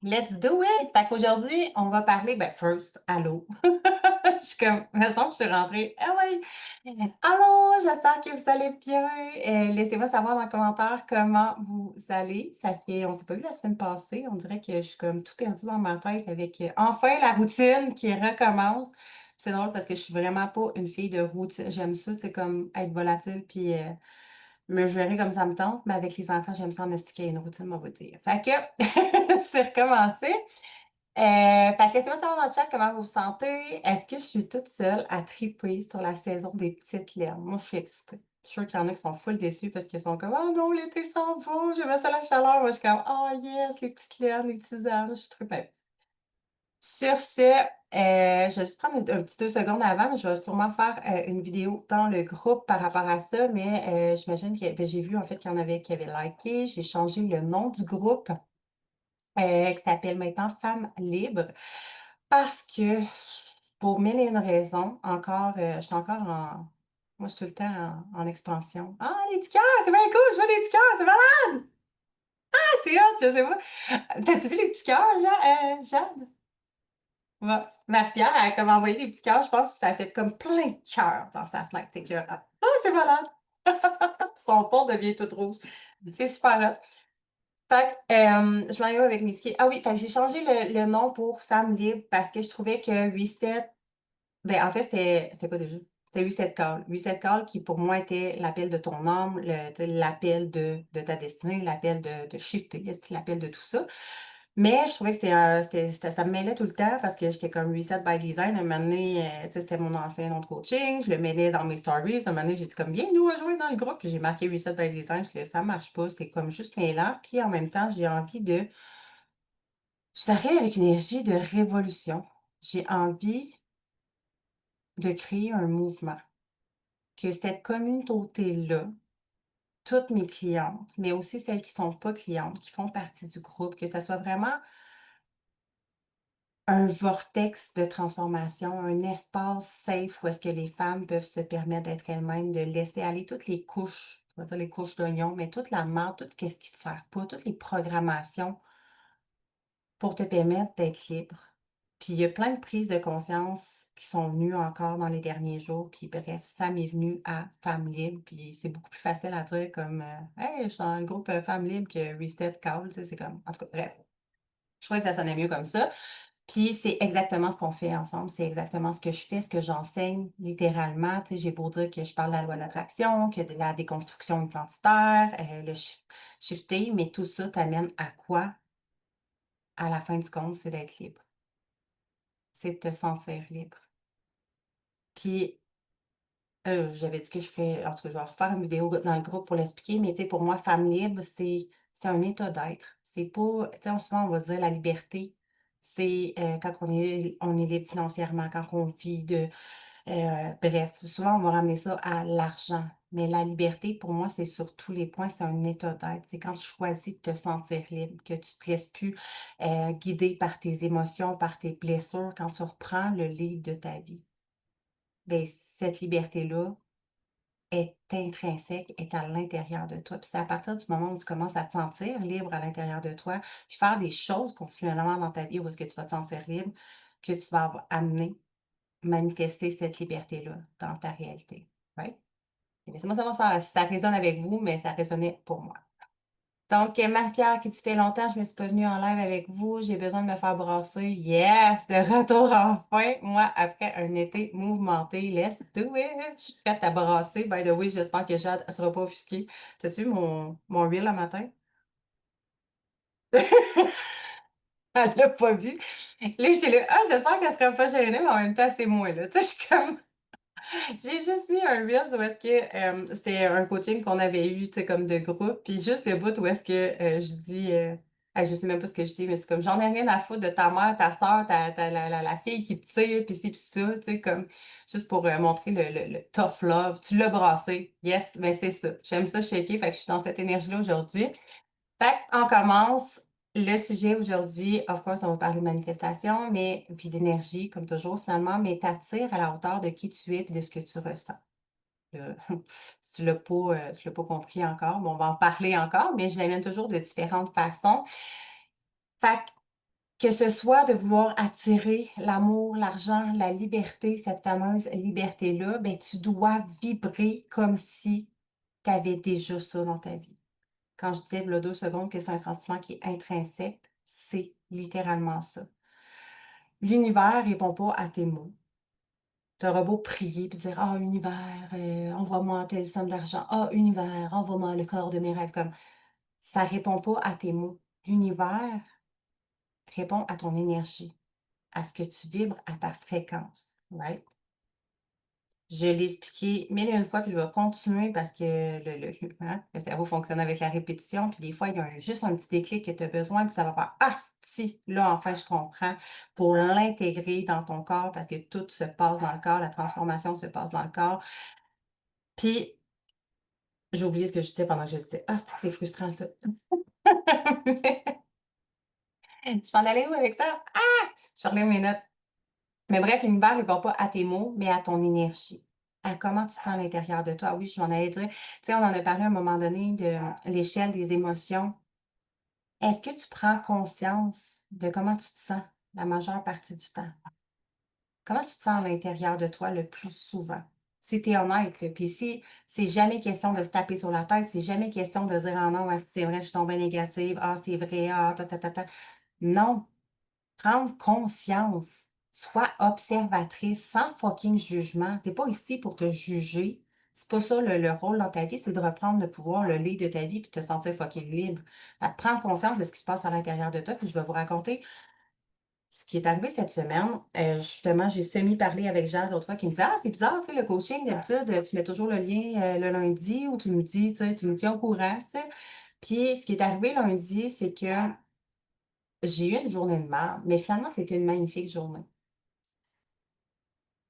Let's do it! Fait qu'aujourd'hui, on va parler, ben, first, allô. Je suis comme, il me semble que je suis rentrée. Ah oui! Allô, j'espère que vous allez bien. Laissez-moi savoir dans les commentaires comment vous allez. On s'est pas vu la semaine passée. On dirait que je suis comme tout perdue dans ma tête avec enfin la routine qui recommence. C'est drôle parce que je suis vraiment pas une fille de routine. J'aime ça, c'est comme être volatile puis me gérer comme ça me tente, mais avec les enfants, j'aime ça en esti qu'il y ait une routine, on va dire. Fait que c'est recommencé. Fait que laissez-moi savoir dans le chat comment vous vous sentez. Est-ce que je suis toute seule à triper sur la saison des petites laines? Moi, je suis excitée. Je suis sûre qu'il y en a qui sont full déçus parce qu'ils sont comme «Oh non, l'été s'en va, j'aimais ça la chaleur». Moi, je suis comme «Oh yes, les petites laines, les petits ânes». Je suis trop bien. Sur ce, je vais juste prendre un petit 2 secondes avant, mais je vais sûrement faire, une vidéo dans le groupe par rapport à ça, mais j'imagine que ben, j'ai vu en fait qu'il y en avait qui avaient liké. J'ai changé le nom du groupe, qui s'appelle maintenant Femmes libres parce que pour mille et une raisons, encore, je suis encore en moi, je suis tout le temps en expansion. «Ah, les petits cœurs, c'est bien cool, je veux des petits cœurs, c'est malade! Ah, c'est hot!» Je sais pas. T'as-tu vu les petits cœurs, Jade? Ouais. Ma fière, elle a comme envoyé des petits cœurs, je pense que ça a fait comme plein de cœurs dans sa fenêtre. Tu que, ah, c'est malade! Son pont devient tout rouge. C'est super hot. Fait que, je m'en vais avec mes skis. Ah oui, fait que j'ai changé le nom pour Femme libre parce que je trouvais que Reset, ben, en fait, c'était quoi déjà? C'était Reset Call. Reset Call qui, pour moi, était l'appel de ton âme, tu sais, l'appel de ta destinée, l'appel de shifter, l'appel de tout ça. Mais je trouvais que ça me mêlait tout le temps parce que j'étais comme Reset by Design. Un moment donné, tu sais, c'était mon ancien nom de coaching. Je le mêlais dans mes stories. Un moment donné, j'ai dit comme, viens nous rejoindre dans le groupe. Puis j'ai marqué Reset by Design. Je dis, ça marche pas. C'est comme juste mêlant. Puis en même temps, j'ai envie de, j'arrive avec une énergie de révolution. J'ai envie de créer un mouvement. Que cette communauté-là, toutes mes clientes, mais aussi celles qui sont pas clientes, qui font partie du groupe, que ça soit vraiment un vortex de transformation, un espace safe où est-ce que les femmes peuvent se permettre d'être elles-mêmes, de laisser aller toutes les couches, on va dire les couches d'oignon, mais toute la marde, tout ce qui te sert pas, toutes les programmations pour te permettre d'être libre. Puis il y a plein de prises de conscience qui sont venues encore dans les derniers jours. Puis bref, ça m'est venu à Femmes libres. Puis c'est beaucoup plus facile à dire comme Hey, je suis dans le groupe Femmes libres que Reset Call. Tu sais, c'est comme. En tout cas, bref. Je trouvais que ça sonnait mieux comme ça. Puis c'est exactement ce qu'on fait ensemble, c'est exactement ce que je fais, ce que j'enseigne littéralement. Tu sais, j'ai beau dire que je parle de la loi de l'attraction, que de la déconstruction identitaire, shifter, mais tout ça t'amène à quoi? À la fin du compte, c'est d'être libre. C'est de te sentir libre. Puis, j'avais dit que je ferais, en tout cas, je vais refaire une vidéo dans le groupe pour l'expliquer, mais tu sais, pour moi, femme libre, c'est un état d'être. C'est pas, tu sais, souvent, on va dire la liberté, c'est quand on est libre financièrement, quand on vit bref, souvent, on va ramener ça à l'argent. Mais la liberté, pour moi, c'est sur tous les points, c'est un état d'être. C'est quand tu choisis de te sentir libre, que tu te laisses plus guider par tes émotions, par tes blessures, quand tu reprends le lead de ta vie. Ben, cette liberté-là est intrinsèque, est à l'intérieur de toi. Puis c'est à partir du moment où tu commences à te sentir libre à l'intérieur de toi, puis faire des choses continuellement dans ta vie où est-ce que tu vas te sentir libre, que tu vas amener manifester cette liberté-là dans ta réalité, right? Et laissez-moi savoir si ça résonne avec vous, mais ça résonnait pour moi. Donc, Marie-Pierre qui dit: «Fait longtemps, je me suis pas venue en live avec vous, j'ai besoin de me faire brasser». Yes! De retour enfin, moi, après un été mouvementé. Let's do it! Je suis prête à brasser. By the way, j'espère que Jade ne sera pas offusquée. T'as-tu vu mon reel le matin? Elle l'a pas vu. Là, j'étais là: «Ah, j'espère qu'elle sera pas gênée», mais en même temps, c'est moi, là. Tu sais, je suis comme j'ai juste mis un reel où est-ce que, c'était un coaching qu'on avait eu, tu sais, comme de groupe, puis juste le bout où est-ce que, je dis, je sais même pas ce que je dis, mais c'est comme: «J'en ai rien à foutre de ta mère, ta sœur, ta la fille qui te tire, puis ci, puis ça», tu sais, comme juste pour, montrer le tough love. Tu l'as brassé. Yes, mais c'est ça. J'aime ça shaker, fait que je suis dans cette énergie-là aujourd'hui. Fait qu'on commence le sujet aujourd'hui. Of course, on va parler de manifestation, mais puis d'énergie, comme toujours, finalement, mais t'attires à la hauteur de qui tu es et de ce que tu ressens. Euh, si tu l'as pas compris encore, bon, on va en parler encore, mais je l'amène toujours de différentes façons. Fait Que ce soit de vouloir attirer l'amour, l'argent, la liberté, cette fameuse liberté-là, ben, tu dois vibrer comme si tu avais déjà ça dans ta vie. Quand je disais, v'là 2 secondes, que c'est un sentiment qui est intrinsèque, c'est littéralement ça. L'univers répond pas à tes mots. Tu auras beau prier puis dire: «Ah univers, envoie-moi telle somme d'argent. Ah univers, envoie-moi le corps de mes rêves», comme ça répond pas à tes mots. L'univers répond à ton énergie, à ce que tu vibres, à ta fréquence, right? Je l'ai expliqué 1000 et une fois, puis je vais continuer parce que le cerveau fonctionne avec la répétition, puis des fois, il y a juste un petit déclic que tu as besoin, puis ça va faire: «Ah si, là, enfin, je comprends», pour l'intégrer dans ton corps parce que tout se passe dans le corps, la transformation se passe dans le corps. Puis, j'ai oublié ce que je disais pendant que je disais: «Ah, c'est frustrant ça». Je m'en allais où avec ça? Ah! Je relève mes notes. Mais bref, l'univers répond pas à tes mots, mais à ton énergie, à comment tu te sens à l'intérieur de toi. Oui, je m'en allais dire, tu sais, on en a parlé à un moment donné de l'échelle des émotions. Est-ce que tu prends conscience de comment tu te sens la majeure partie du temps? Comment tu te sens à l'intérieur de toi le plus souvent? Si tu es honnête, là, puis si c'est jamais question de se taper sur la tête, c'est jamais question de dire: «Ah non, asti, c'est vrai, je suis tombée négative. Ah, c'est vrai, ah, ta, ta, ta, ta». Non, prendre conscience. Sois observatrice sans fucking jugement. Tu es pas ici pour te juger. C'est pas ça le rôle dans ta vie, c'est de reprendre le pouvoir, le lead de ta vie puis de te sentir fucking libre. Fait que prends conscience de ce qui se passe à l'intérieur de toi, puis je vais vous raconter ce qui est arrivé cette semaine. Justement, j'ai semi-parlé avec Jade l'autre fois qui me disait: «Ah, c'est bizarre, tu sais, le coaching, d'habitude, tu mets toujours le lien, le lundi où tu nous dis, tu sais, tu nous tiens au courant», tu sais. Puis ce qui est arrivé lundi, c'est que j'ai eu une journée de merde, mais finalement, c'était une magnifique journée.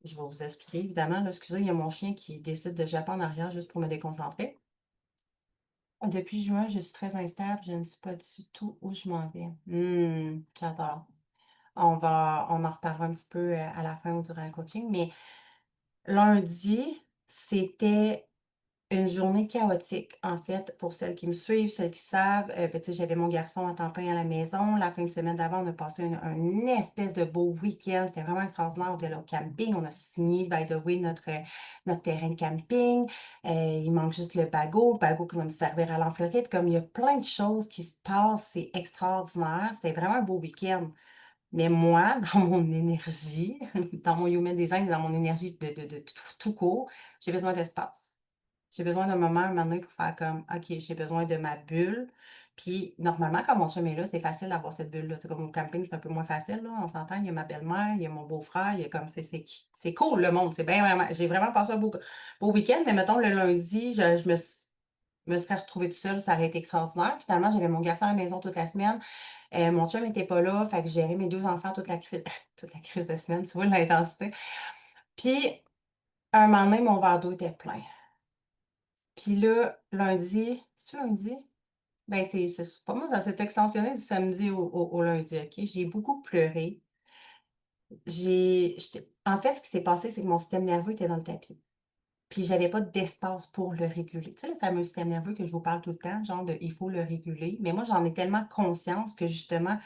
Je vais vous expliquer évidemment, là, excusez, il y a mon chien qui décide de japper en arrière juste pour me déconcentrer. Depuis juin, je suis très instable, je ne sais pas du tout où je m'en vais. J'adore. On en reparlera un petit peu, à la fin ou durant le coaching, mais lundi, c'était une journée chaotique, en fait, pour celles qui me suivent, celles qui savent, ben, tu sais, j'avais mon garçon à temps plein à la maison. La fin de semaine d'avant, on a passé un espèce de beau week-end. C'était vraiment extraordinaire. On était allés au camping. On a signé, by the way, notre terrain de camping. Il manque juste le bagot qui va nous servir à l'enfleurette. Comme il y a plein de choses qui se passent, c'est extraordinaire. C'est vraiment un beau week-end. Mais moi, dans mon énergie, dans mon human design, dans mon énergie de tout court, j'ai besoin d'espace. J'ai besoin d'un moment, un moment donné, pour faire comme: «OK, j'ai besoin de ma bulle». Puis normalement, quand mon chum est là, c'est facile d'avoir cette bulle-là. Tu sais, comme au camping, c'est un peu moins facile, là, on s'entend. Il y a ma belle-mère, il y a mon beau-frère, il y a comme c'est cool le monde, c'est bien vraiment j'ai vraiment passé un beau week-end, mais mettons le lundi, je me serais retrouvée toute seule, ça aurait été extraordinaire. Finalement, j'avais mon garçon à la maison toute la semaine, mon chum était pas là, fait que je gérais mes 2 enfants toute la crise de semaine, tu vois l'intensité? Puis, un moment donné, mon verre d'eau était plein. Puis là, lundi, c'est-tu lundi? Ben, c'est pas moi, ça s'est extensionné du samedi au lundi, OK? J'ai beaucoup pleuré. En fait, ce qui s'est passé, c'est que mon système nerveux était dans le tapis. Puis j'avais pas d'espace pour le réguler. Tu sais, le fameux système nerveux que je vous parle tout le temps, genre de il faut le réguler. Mais moi, j'en ai tellement conscience que justement,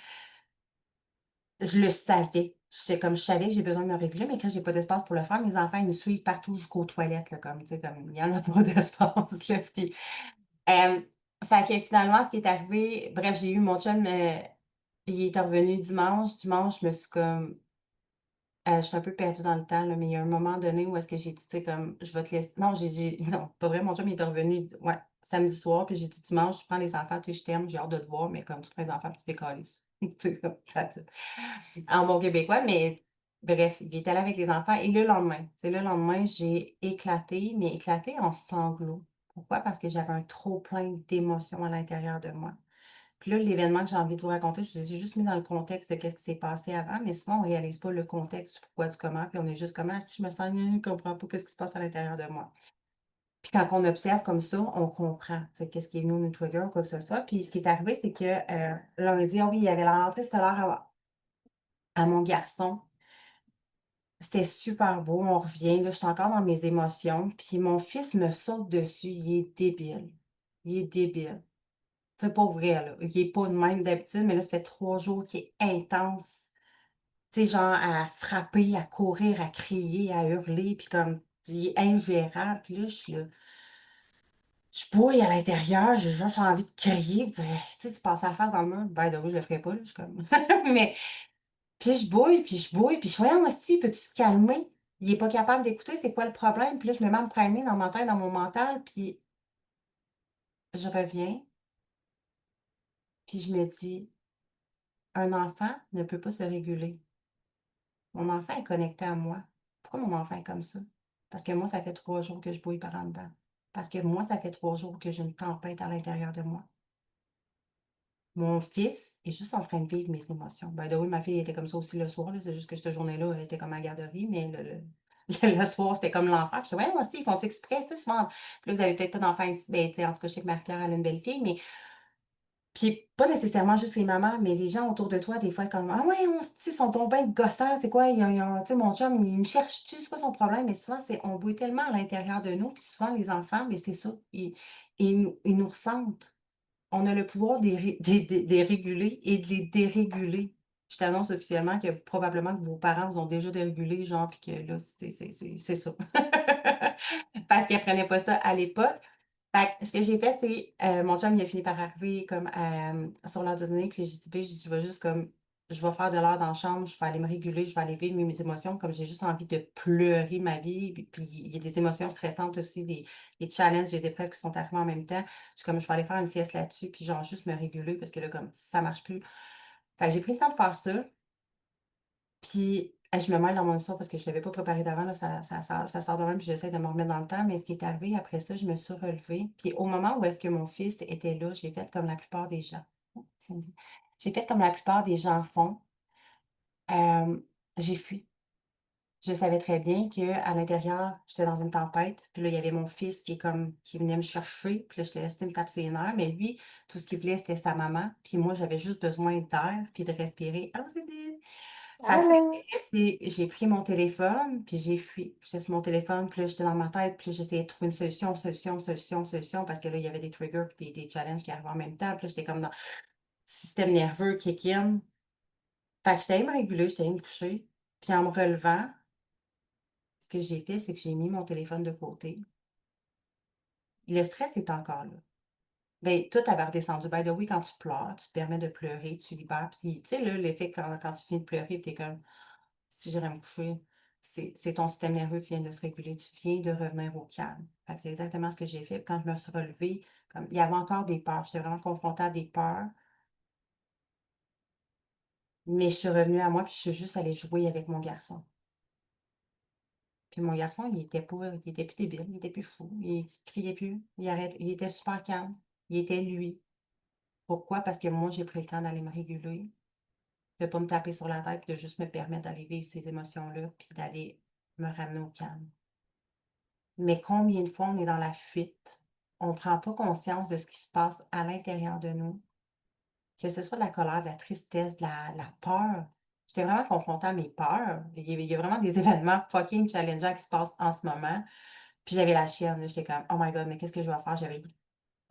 je le savais. Je savais que j'ai besoin de me réguler, mais quand j'ai pas d'espace pour le faire, mes enfants, ils me suivent partout jusqu'aux toilettes, là, comme, tu sais, comme il y en a pas d'espace, là. Puis Hem, fait que finalement, ce qui est arrivé, bref, j'ai eu mon chum, il est revenu dimanche. Dimanche, je me suis comme, je suis un peu perdue dans le temps, là, mais il y a un moment donné où est-ce que j'ai dit, tu sais, comme: «Je vais te laisser». Non, j'ai non, pas vrai, mon chum, il est revenu ouais, samedi soir, puis j'ai dit: «Dimanche, je prends les enfants, tu sais, je t'aime, j'ai hâte de te voir, mais comme tu prends les enfants, puis tu décalisses». Tu sais, comme that's it. En bon québécois, mais bref, il est allé avec les enfants et le lendemain, c'est le lendemain, j'ai éclaté, mais éclaté en sanglots. Pourquoi? Parce que j'avais un trop plein d'émotions à l'intérieur de moi. Puis là, l'événement que j'ai envie de vous raconter, je vous ai juste mis dans le contexte de qu'est-ce qui s'est passé avant, mais souvent, on réalise pas le contexte, du pourquoi, du comment, puis on est juste comme: «Ah, si je me sens je comprends pas qu'est-ce qui se passe à l'intérieur de moi». Puis quand on observe comme ça, on comprend, tu sais, qu'est-ce qui est venu nous trigger ou quoi que ce soit. Puis ce qui est arrivé, c'est que, lundi, ah oui, il y avait la rentrée scolaire à mon garçon. C'était super beau, on revient, là, j'étais encore dans mes émotions, puis mon fils me saute dessus, il est débile. Il est débile. C'est pas vrai, là. Il est pas de même d'habitude, mais là, ça fait 3 jours qu'il est intense. Tu sais, genre à frapper, à courir, à crier, à hurler, puis comme il est ingérable. Puis là, je suis là, je bouille à l'intérieur, j'ai envie de crier, puis tu sais, tu passes la face dans le mur. By the way, je le ferais pas, là, je suis comme mais puis je bouille, puis je bouille, puis je suis: «Voyons, hostie, peux-tu te calmer?» Il est pas capable d'écouter, c'est quoi le problème? Puis là, je me mets à me primer dans ma tête, dans mon mental, puis je reviens, puis je me dis: «Un enfant ne peut pas se réguler. Mon enfant est connecté à moi. Pourquoi mon enfant est comme ça? Parce que moi, ça fait 3 jours que je bouille par en dedans. Parce que moi, ça fait 3 jours que j'ai une tempête à l'intérieur de moi. Mon fils est juste en train de vivre mes émotions. By the way, ma fille était comme ça aussi le soir, là, c'est juste que cette journée-là, elle était comme à la garderie, mais le soir, c'était comme l'enfer. Puis je disais: «Ouais, aussi, ils font exprès, tu sais, souvent?» Puis là, vous avez peut-être pas d'enfants ici, ben, tu sais, en tout cas, je sais que Marie-Pierre, elle a une belle fille, mais puis pas nécessairement juste les mamans, mais les gens autour de toi, des fois, comme: «Ah ouais, on se sont donc ben gossants, c'est quoi? Tu sais, mon chum, il me cherche-tu? C'est quoi son problème?» Mais souvent, c'est on bouille tellement à l'intérieur de nous, puis souvent les enfants, mais c'est ça, ils nous ressentent. On a le pouvoir des réguler et de les déréguler. Je t'annonce officiellement que probablement que vos parents vous ont déjà dérégulé, genre, puis que là, c'est ça. Parce qu'ils apprenaient pas ça à l'époque. Fait que ce que j'ai fait, c'est, mon chum, il a fini par arriver comme, sur l'heure du dîner, puis j'ai dit: «Beh», j'ai dit: «Je vais juste comme je vais faire de l'heure dans la chambre, je vais aller me réguler, je vais aller vivre mes émotions, comme j'ai juste envie de pleurer ma vie». Puis il y a des émotions stressantes aussi, des challenges, des épreuves qui sont arrivées en même temps. Je suis comme: «Je vais aller faire une sieste là-dessus, puis genre juste me réguler parce que là, comme ça marche plus». Fait que j'ai pris le temps de faire ça, puis, je me mêle dans mon histoire parce que je l'avais pas préparé d'avant, là, ça sort de même, puis j'essaie de me remettre dans le temps, mais ce qui est arrivé après ça, je me suis relevée, puis au moment où est-ce que mon fils était là, j'ai fait comme la plupart des gens. Oh, Cindy. J'ai fait comme la plupart des gens font, j'ai fui. Je savais très bien qu'à l'intérieur, j'étais dans une tempête, puis là, il y avait mon fils qui venait me chercher, puis là, j'étais restée me taper ses nerfs, mais lui, tout ce qu'il voulait, c'était sa maman, puis moi, j'avais juste besoin d'air puis de respirer. «Allô, Cindy?» Fait que ce que Allô? j'ai fait, c'est j'ai pris mon téléphone, puis j'ai fui. J'étais sur mon téléphone, puis là, j'étais dans ma tête, puis là, j'essayais de trouver une solution, solution, solution, solution, parce que là, il y avait des triggers puis des challenges qui arrivaient en même temps. Puis là, j'étais comme dans le système nerveux kick in. Fait que j'étais allée me réguler, j'étais allée me coucher. Puis en me relevant, ce que j'ai fait, c'est que j'ai mis mon téléphone de côté. Le stress est encore là. Ben, tout avait redescendu. By the way, quand tu pleures, tu te permets de pleurer, tu libères. Puis, tu sais, là, l'effet quand tu finis de pleurer, tu es comme si j'irais me coucher, c'est ton système nerveux qui vient de se réguler. Tu viens de revenir au calme. Fait que c'est exactement ce que j'ai fait. Puis quand je me suis relevée, comme il y avait encore des peurs. J'étais vraiment confrontée à des peurs, mais je suis revenue à moi, puis je suis juste allée jouer avec mon garçon. Puis mon garçon, il était plus débile, il était plus fou, il criait plus, il était super calme. Il était lui. Pourquoi? Parce que moi, j'ai pris le temps d'aller me réguler, de pas me taper sur la tête, puis de juste me permettre d'aller vivre ces émotions-là, puis d'aller me ramener au calme. Mais combien de fois on est dans la fuite, on prend pas conscience de ce qui se passe à l'intérieur de nous, que ce soit de la colère, de la tristesse, de la peur. J'étais vraiment confrontée à mes peurs. Il y a vraiment des événements fucking challengeants qui se passent en ce moment. Puis j'avais la chienne, là, j'étais comme: «Oh my god, mais qu'est-ce que je vais faire?» J'avais le goût de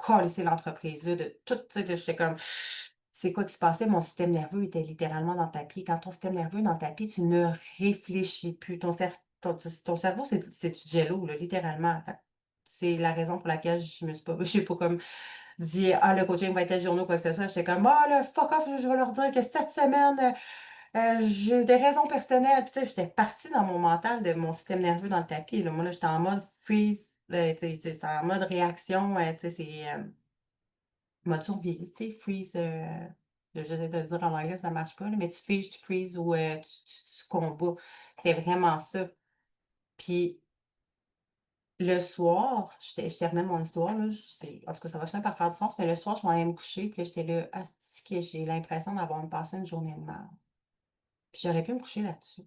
câlisser l'entreprise, là, de tout, tu sais, là, j'étais comme: c'est quoi qui se passait? Mon système nerveux était littéralement dans le tapis. Quand ton système nerveux est dans le tapis, tu ne réfléchis plus. Ton cerveau, c'est du jello, là, littéralement. Fait que c'est la raison pour laquelle j'ai pas comme dit: «Ah, le coaching va être tel journée ou quoi que ce soit». J'étais comme: «Ah là, fuck off, je vais leur dire que cette semaine, j'ai des raisons personnelles». Puis tu sais, j'étais partie dans mon mental de mon système nerveux dans le tapis, là. Moi, là, j'étais en mode freeze, tu sais, c'est en mode réaction, tu sais, mode survie, tu sais, freeze, j'essaie de le dire en anglais, ça marche pas, là, mais tu freezes ou tu combats. C'était vraiment ça. Puis le soir, je terminais mon histoire, là, en tout cas, ça va finir par faire du sens, mais le soir, je m'en allais me coucher, puis là, j'étais là: «Asti que j'ai l'impression d'avoir passé une journée de merde». Puis j'aurais pu me coucher là-dessus.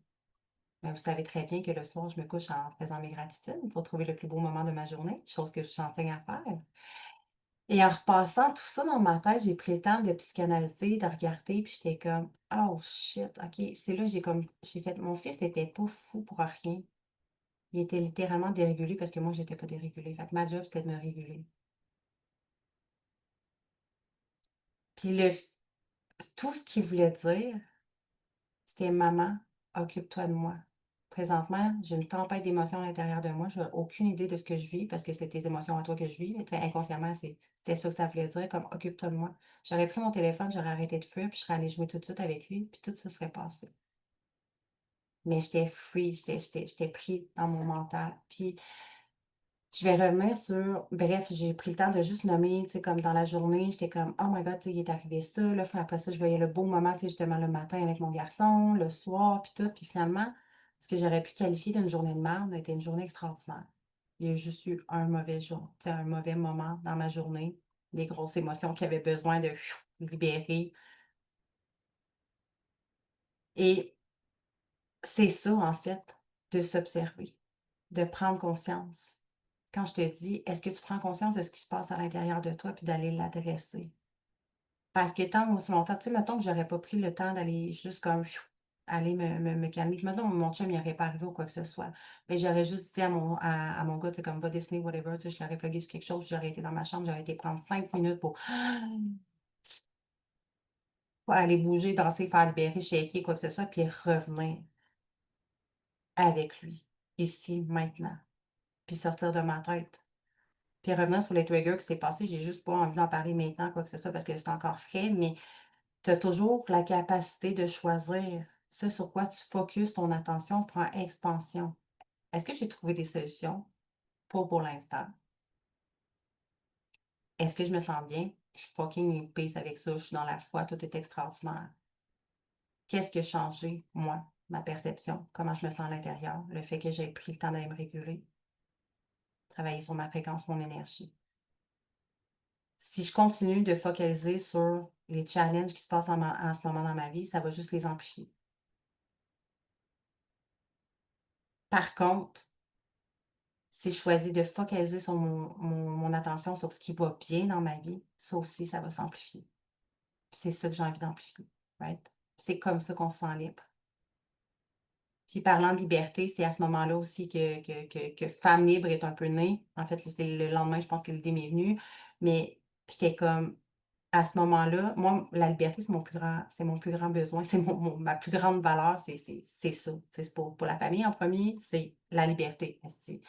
Mais vous savez très bien que le soir, je me couche en faisant mes gratitudes pour trouver le plus beau moment de ma journée, chose que j'enseigne à faire. Et en repassant tout ça dans ma tête, j'ai pris le temps de psychanalyser, de regarder, puis j'étais comme: «Oh shit, OK». C'est là j'ai fait mon fils était pas fou pour rien. Il était littéralement dérégulé parce que moi, j'étais pas dérégulée. Fait que ma job, c'était de me réguler. Puis tout ce qu'il voulait dire, c'était: «Maman, occupe-toi de moi». Présentement, j'ai une tempête d'émotions à l'intérieur de moi. Je n'ai aucune idée de ce que je vis parce que c'est tes émotions à toi que je vis. Tu sais, inconsciemment, c'était ça que ça voulait dire, comme: «Occupe-toi de moi». J'aurais pris mon téléphone, j'aurais arrêté de fuir, puis je serais allée jouer tout de suite avec lui, puis tout ça serait passé. Mais j'étais free, j'étais pris dans mon mental. Puis je vais revenir sur bref, j'ai pris le temps de juste nommer, tu sais, comme dans la journée, j'étais comme: «Oh my god, tu sais, il est arrivé ça», là, puis après ça, je voyais le beau moment, tu sais, justement le matin avec mon garçon, le soir, puis tout, puis finalement, ce que j'aurais pu qualifier d'une journée de merde était une journée extraordinaire. Il y a juste eu un mauvais jour, tu sais, un mauvais moment dans ma journée, des grosses émotions qui avaient besoin de libérer et c'est ça, en fait, de s'observer, de prendre conscience. Quand je te dis: «Est-ce que tu prends conscience de ce qui se passe à l'intérieur de toi?» puis d'aller l'adresser. Parce que tant aussi longtemps tu sais, mettons que j'aurais pas pris le temps d'aller juste comme aller me calmer. Puis mettons mon chum il aurait pas arrivé ou quoi que ce soit, mais j'aurais juste dit à mon gars, tu sais, comme: «Va dessiner, whatever», tu sais, je l'aurais plugué sur quelque chose, puis j'aurais été dans ma chambre, j'aurais été prendre 5 minutes pour aller bouger, danser, faire libérer, shaker, quoi que ce soit, puis revenir avec lui, ici, maintenant, puis sortir de ma tête. Puis revenir sur les triggers qui s'est passé, j'ai juste pas envie d'en parler maintenant, quoi que ce soit, parce que c'est encore frais, mais tu as toujours la capacité de choisir ce sur quoi tu focuses ton attention prend expansion. Est-ce que j'ai trouvé des solutions? Pas pour l'instant. Est-ce que je me sens bien? Je suis fucking in peace avec ça, je suis dans la foi, tout est extraordinaire. Qu'est-ce qui a changé, moi, ma perception, comment je me sens à l'intérieur, le fait que j'ai pris le temps d'aller me réguler, travailler sur ma fréquence, mon énergie. Si je continue de focaliser sur les challenges qui se passent en ce moment dans ma vie, ça va juste les amplifier. Par contre, si je choisis de focaliser sur mon attention sur ce qui va bien dans ma vie, ça aussi, ça va s'amplifier. Puis c'est ça que j'ai envie d'amplifier, right? C'est comme ça qu'on se sent libre. Puis parlant de liberté, c'est à ce moment-là aussi que Femme libre est un peu née. En fait, c'est le lendemain, je pense que l'idée m'est venue, mais j'étais comme à ce moment-là, moi, la liberté, c'est mon plus grand besoin, c'est ma plus grande valeur, c'est ça. Tu sais, c'est pour la famille en premier, c'est la liberté, esti.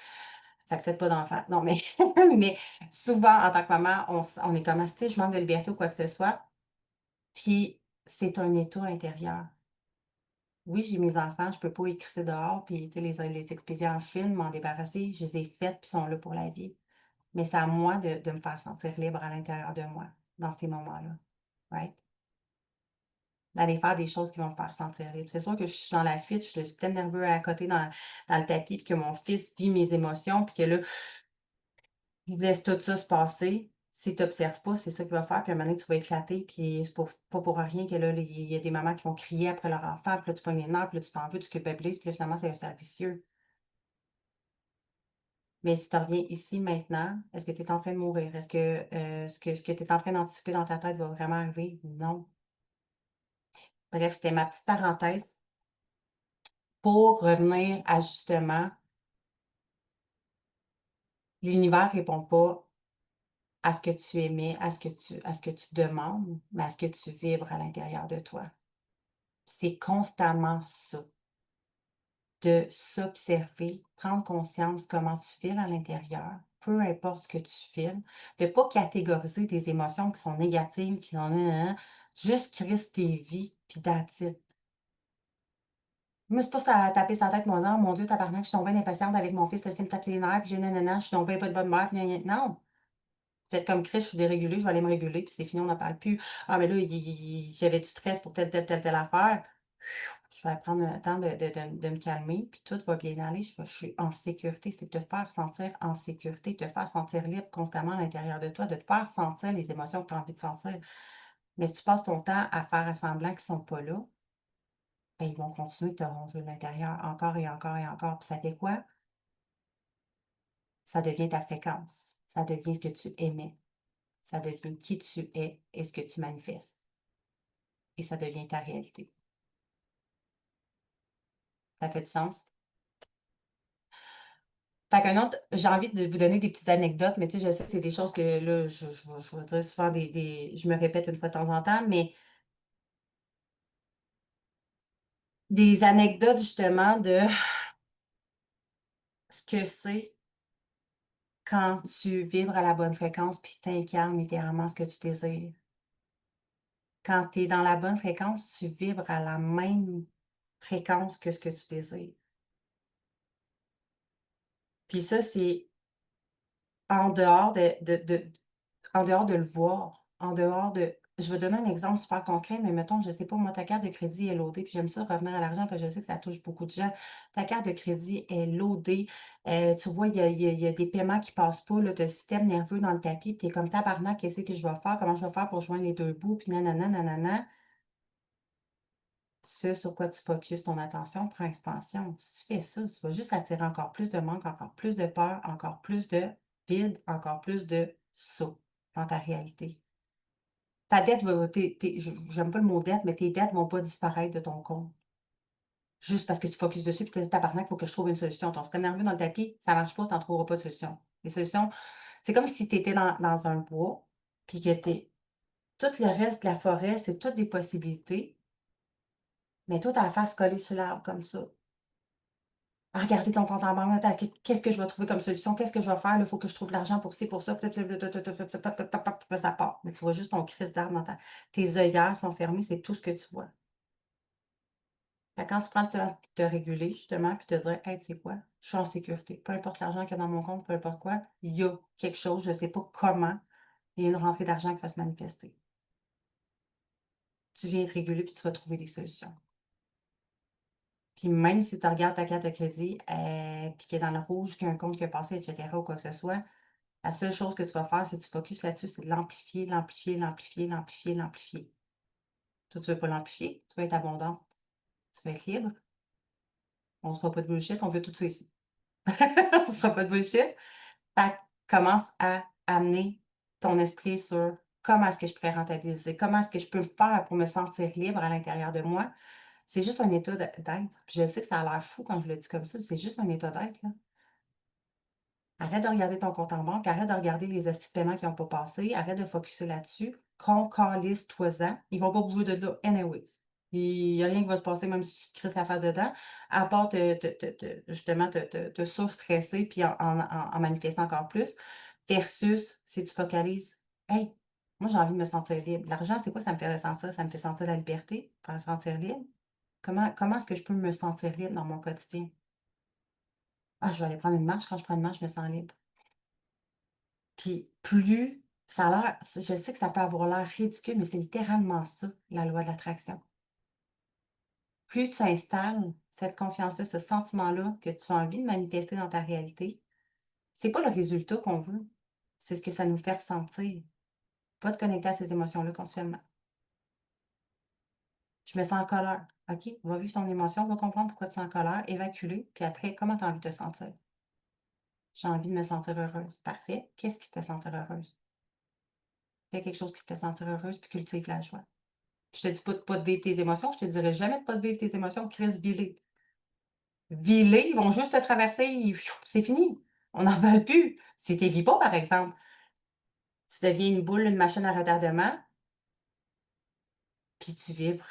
Fait que faites pas d'enfants. Non, mais mais souvent, en tant que maman, on est comme: «Asti, je manque de liberté» ou quoi que ce soit. Puis c'est un état intérieur. Oui, j'ai mes enfants, je peux pas les crisser dehors, puis tu sais, les expédier en Chine, m'en débarrasser, je les ai faites, puis sont là pour la vie. Mais c'est à moi de me faire sentir libre à l'intérieur de moi, dans ces moments-là, right? D'aller faire des choses qui vont me faire sentir libre. C'est sûr que je suis dans la fuite, je suis le système nerveux à côté dans le tapis, puis que mon fils vit mes émotions, puis que là, il laisse tout ça se passer. Si tu observes pas, c'est ça qu'il va faire, puis à un moment donné, tu vas éclater, puis c'est pas pour rien que là, il y a des mamans qui vont crier après leur enfant, puis là, tu pognes les nerfs, puis là, tu t'en veux, tu culpabilises, puis là, finalement, c'est un cercle vicieux. Mais si tu reviens ici, maintenant, est-ce que tu es en train de mourir? Est-ce que, ce que tu es en train d'anticiper dans ta tête va vraiment arriver? Non. Bref, c'était ma petite parenthèse pour revenir à justement, l'univers répond pas à ce que tu émets, à ce que tu demandes, mais à ce que tu vibres à l'intérieur de toi. C'est constamment ça, de s'observer, prendre conscience comment tu files à l'intérieur, peu importe ce que tu files, de pas catégoriser tes émotions qui sont négatives, qui sont juste crisse tes vies, puis that's it. Moi, c'est pas ça à taper sa tête, moi, disant: «Oh mon Dieu, tabarnak, je suis donc bien impatiente avec mon fils, laissez me taper les nerfs, puis nanana, je suis donc bien pas de bonne mère, puis gna gna». Non! Faites comme Chris, je suis dérégulée, je vais aller me réguler, puis c'est fini, on n'en parle plus. Ah, mais là, j'avais du stress pour telle affaire. Je vais prendre le temps de me calmer, puis tout va bien aller. Je suis en sécurité. C'est te faire sentir en sécurité, te faire sentir libre constamment à l'intérieur de toi, de te faire sentir les émotions que tu as envie de sentir. Mais si tu passes ton temps à faire semblant qu'ils sont pas là, ben, ils vont continuer de te ronger de l'intérieur encore et encore et encore. Puis ça fait quoi? Ça devient ta fréquence. Ça devient ce que tu aimais. Ça devient qui tu es et ce que tu manifestes. Et ça devient ta réalité. Ça fait du sens? Fait qu'un autre j'ai envie de vous donner des petites anecdotes, mais tu sais, je sais que c'est des choses que là, je vais dire souvent je me répète une fois de temps en temps, mais des anecdotes justement de ce que c'est quand tu vibres à la bonne fréquence puis tu incarnes littéralement ce que tu désires. Quand tu es dans la bonne fréquence, tu vibres à la même fréquence que ce que tu désires. Puis ça, c'est en dehors en dehors de le voir, en dehors de je vais donner un exemple super concret, mais mettons, je sais pas, moi, ta carte de crédit est loadée, puis j'aime ça revenir à l'argent parce que je sais que ça touche beaucoup de gens. Ta carte de crédit est loadée, tu vois, il y a des paiements qui passent pas, là, tu as le système nerveux dans le tapis, puis tu es comme: «Tabarnak, qu'est-ce que je vais faire? Comment je vais faire pour joindre les 2 bouts?» Puis nanana, nanana. Ce sur quoi tu focuses ton attention prend expansion. Si tu fais ça, tu vas juste attirer encore plus de manque, encore plus de peur, encore plus de vide, encore plus de saut dans ta réalité. Ta dette va j'aime pas le mot dette, mais tes dettes vont pas disparaître de ton compte. Juste parce que tu focuses dessus, puis tu «Tabarnak, il faut que je trouve une solution». Ton système nerveux dans le tapis, ça marche pas, tu en trouveras pas de solution. Les solutions, c'est comme si tu étais dans un bois, puis que tu tout le reste de la forêt, c'est toutes des possibilités, mais toi, tu as la face collée sur l'arbre comme ça. À regarder ton compte en banque, attends, qu'est-ce que je vais trouver comme solution? Qu'est-ce que je vais faire? Il faut que je trouve de l'argent pour ci, pour ça. Là, ça part. Mais tu vois juste ton crise d'arbre dans ta. Tes œillères sont fermées, c'est tout ce que tu vois. Fait que quand tu prends le temps de te réguler, justement, puis te dire, hey, tu sais quoi? Je suis en sécurité. Peu importe l'argent qu'il y a dans mon compte, peu importe quoi, il y a quelque chose, je ne sais pas comment, il y a une rentrée d'argent qui va se manifester. Tu viens te réguler, puis tu vas trouver des solutions. Puis même si tu regardes ta carte de crédit, puis qu'elle est dans le rouge, qu'il y a un compte qui a passé, etc., ou quoi que ce soit, la seule chose que tu vas faire, c'est que tu focuses là-dessus, c'est de l'amplifier, l'amplifier, l'amplifier, l'amplifier, l'amplifier. Toi, tu veux pas l'amplifier, tu veux être abondante, tu veux être libre. On se fera pas de bullshit, on veut tout ça ici. On se fera pas de bullshit. Fait que commence à amener ton esprit sur comment est-ce que je pourrais rentabiliser, comment est-ce que je peux me faire pour me sentir libre à l'intérieur de moi. C'est juste un état d'être. Puis je sais que ça a l'air fou quand je le dis comme ça, c'est juste un état d'être, là. Arrête de regarder ton compte en banque, arrête de regarder les hosties de paiement qui n'ont pas passé, arrête de focuser là-dessus. Calisse-toi-en. Ils vont pas bouger de là anyways. Il y a rien qui va se passer même si tu te crisses la face dedans, à part justement te surstresser puis en manifestant encore plus, versus si tu focalises: «Hey, moi j'ai envie de me sentir libre. L'argent, c'est quoi ça me fait ressentir? Ça me fait sentir la liberté, me sentir libre. Comment est-ce que je peux me sentir libre dans mon quotidien? Ah, je vais aller prendre une marche. Quand je prends une marche, je me sens libre». Puis plus ça a l'air je sais que ça peut avoir l'air ridicule, mais c'est littéralement ça, la loi de l'attraction. Plus tu installes cette confiance-là, ce sentiment-là que tu as envie de manifester dans ta réalité, c'est pas le résultat qu'on veut, c'est ce que ça nous fait ressentir. Va te connecter à ces émotions-là continuellement. Je me sens en colère. OK, va vivre ton émotion, va comprendre pourquoi tu es en colère, évacue-le, puis après, comment tu as envie de te sentir? J'ai envie de me sentir heureuse. Parfait. Qu'est-ce qui te fait sentir heureuse? Fais quelque chose qui te fait sentir heureuse, puis cultive la joie. Je te dis pas de vivre tes émotions, je te dirai jamais de pas de vivre tes émotions, Chris, vis-les. Vis-les, ils vont juste te traverser, c'est fini. On n'en parle plus. Si tu les vis pas, par exemple, tu deviens une boule, une machine à retardement, puis tu vibres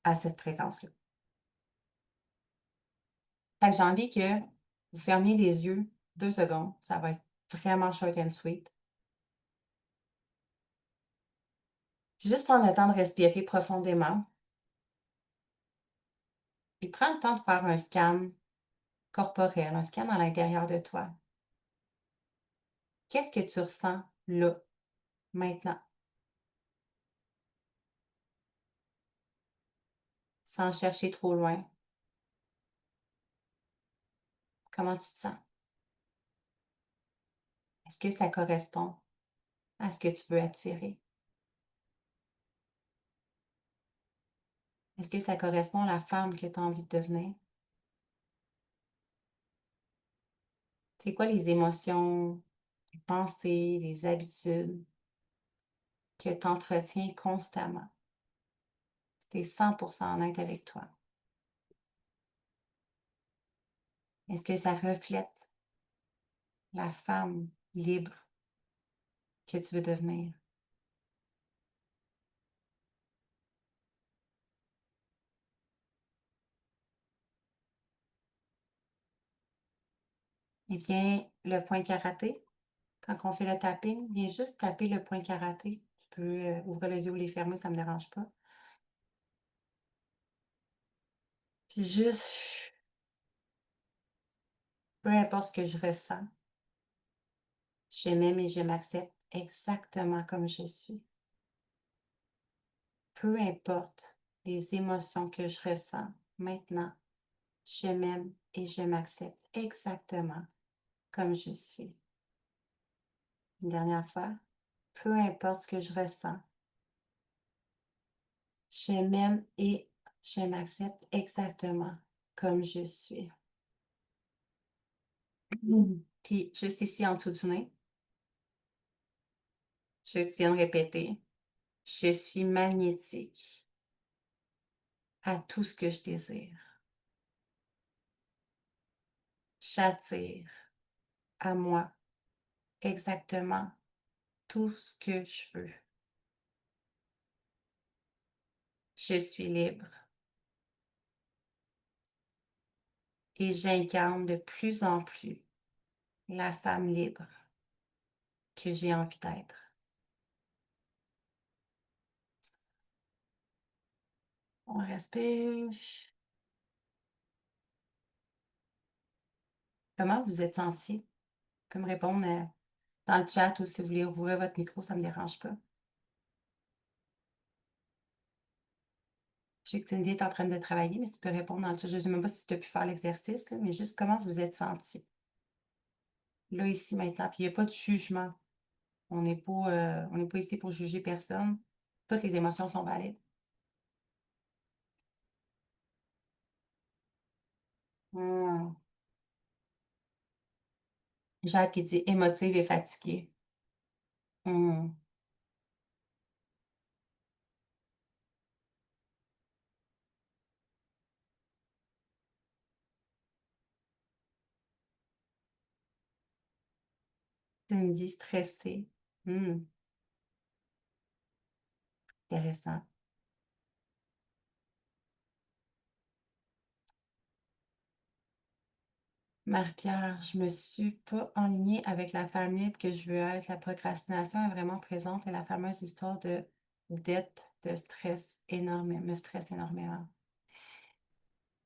à cette fréquence-là. Fait que j'ai envie que vous fermiez les yeux 2 secondes, ça va être vraiment short and sweet. Puis juste prendre le temps de respirer profondément, puis prends le temps de faire un scan corporel, un scan à l'intérieur de toi. Qu'est-ce que tu ressens là, maintenant? Sans chercher trop loin. Comment tu te sens? Est-ce que ça correspond à ce que tu veux attirer? Est-ce que ça correspond à la femme que tu as envie de devenir? C'est quoi les émotions, les pensées, les habitudes que tu entretiens constamment? Si tu es 100% honnête avec toi. Est-ce que ça reflète la femme libre que tu veux devenir? Eh bien, le point karaté, quand on fait le tapping, viens juste taper le point karaté. Tu peux, ouvrir les yeux ou les fermer, ça me dérange pas. Puis juste, peu importe ce que je ressens, je m'aime et je m'accepte exactement comme je suis. Peu importe les émotions que je ressens maintenant, je m'aime et je m'accepte exactement comme je suis. Une dernière fois, peu importe ce que je ressens, je m'aime et je m'accepte exactement comme je suis. Puis juste ici en dessous du nez, je tiens de répéter, je suis magnétique à tout ce que je désire. J'attire à moi exactement tout ce que je veux. Je suis libre et j'incarne de plus en plus la femme libre que j'ai envie d'être. On respire. Comment vous êtes senti? Vous pouvez me répondre dans le chat ou si vous voulez ouvrir votre micro, ça ne me dérange pas. Je sais que Cindy est en train de travailler, mais si tu peux répondre dans le chat. Je ne sais même pas si tu as pu faire l'exercice, là, mais juste comment vous êtes senti. Là, ici, maintenant. Puis il n'y a pas de jugement. On n'est pas ici pour juger personne. Toutes les émotions sont valides. Hmm. Jacques qui dit émotive et fatiguée. Hmm. Cindy stressée. Hmm. Intéressant. Marie-Pierre, je me suis pas enlignée avec la famille que je veux être. La procrastination est vraiment présente et la fameuse histoire de dette, de stress énormément, me stresse énormément.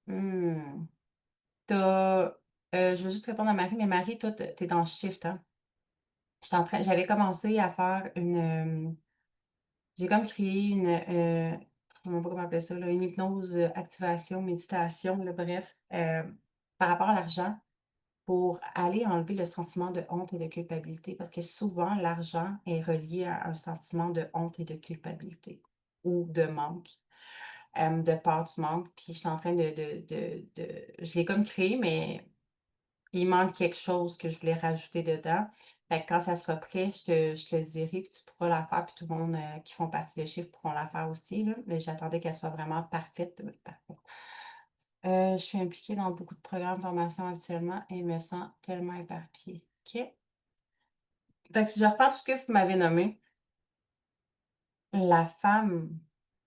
Hmm. T'as, je veux juste répondre à Marie, mais Marie, toi, t'es dans le shift, hein? J'avais commencé à faire j'ai comme créé je sais pas comment appeler ça, là, une hypnose, activation, méditation, là, bref, par rapport à l'argent. Pour aller enlever le sentiment de honte et de culpabilité, parce que souvent, l'argent est relié à un sentiment de honte et de culpabilité ou de manque, de peur du manque. Puis je suis en train je l'ai comme créé, mais il manque quelque chose que je voulais rajouter dedans. Fait que quand ça sera prêt, je te le dirai, puis tu pourras la faire, puis tout le monde qui font partie de chiffres pourront la faire aussi, là. Mais j'attendais qu'elle soit vraiment parfaite. Parfaite. Je suis impliquée dans beaucoup de programmes de formation actuellement et me sens tellement éparpillée. OK. Fait que si je reprends tout ce que vous m'avez nommé, la femme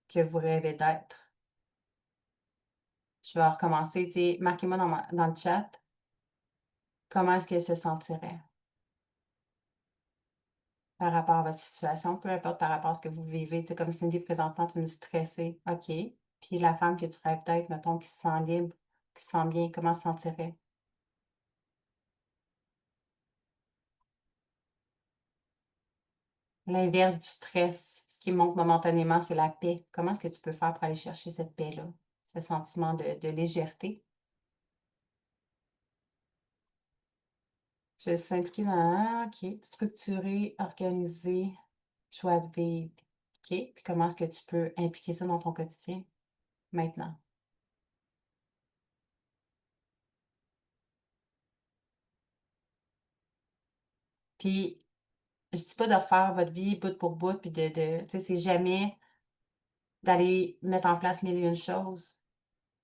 que vous rêvez d'être, je vais recommencer, tu sais, marquez-moi dans le chat comment est-ce qu'elle se sentirait par rapport à votre situation, peu importe par rapport à ce que vous vivez. Tu sais, comme Cindy, présentement, tu me dis stressée. OK. Puis la femme que tu rêves d'être, mettons, qui se sent libre, qui se sent bien, comment elle se sentirait? L'inverse du stress, ce qui monte momentanément, c'est la paix. Comment est-ce que tu peux faire pour aller chercher cette paix-là? Ce sentiment de légèreté. Je suis impliquée dans OK, structurer, organiser, joie de vivre. OK, puis comment est-ce que tu peux impliquer ça dans ton quotidien maintenant? Puis, je dis pas de refaire votre vie bout pour bout, puis tu sais, c'est jamais d'aller mettre en place mille et une choses.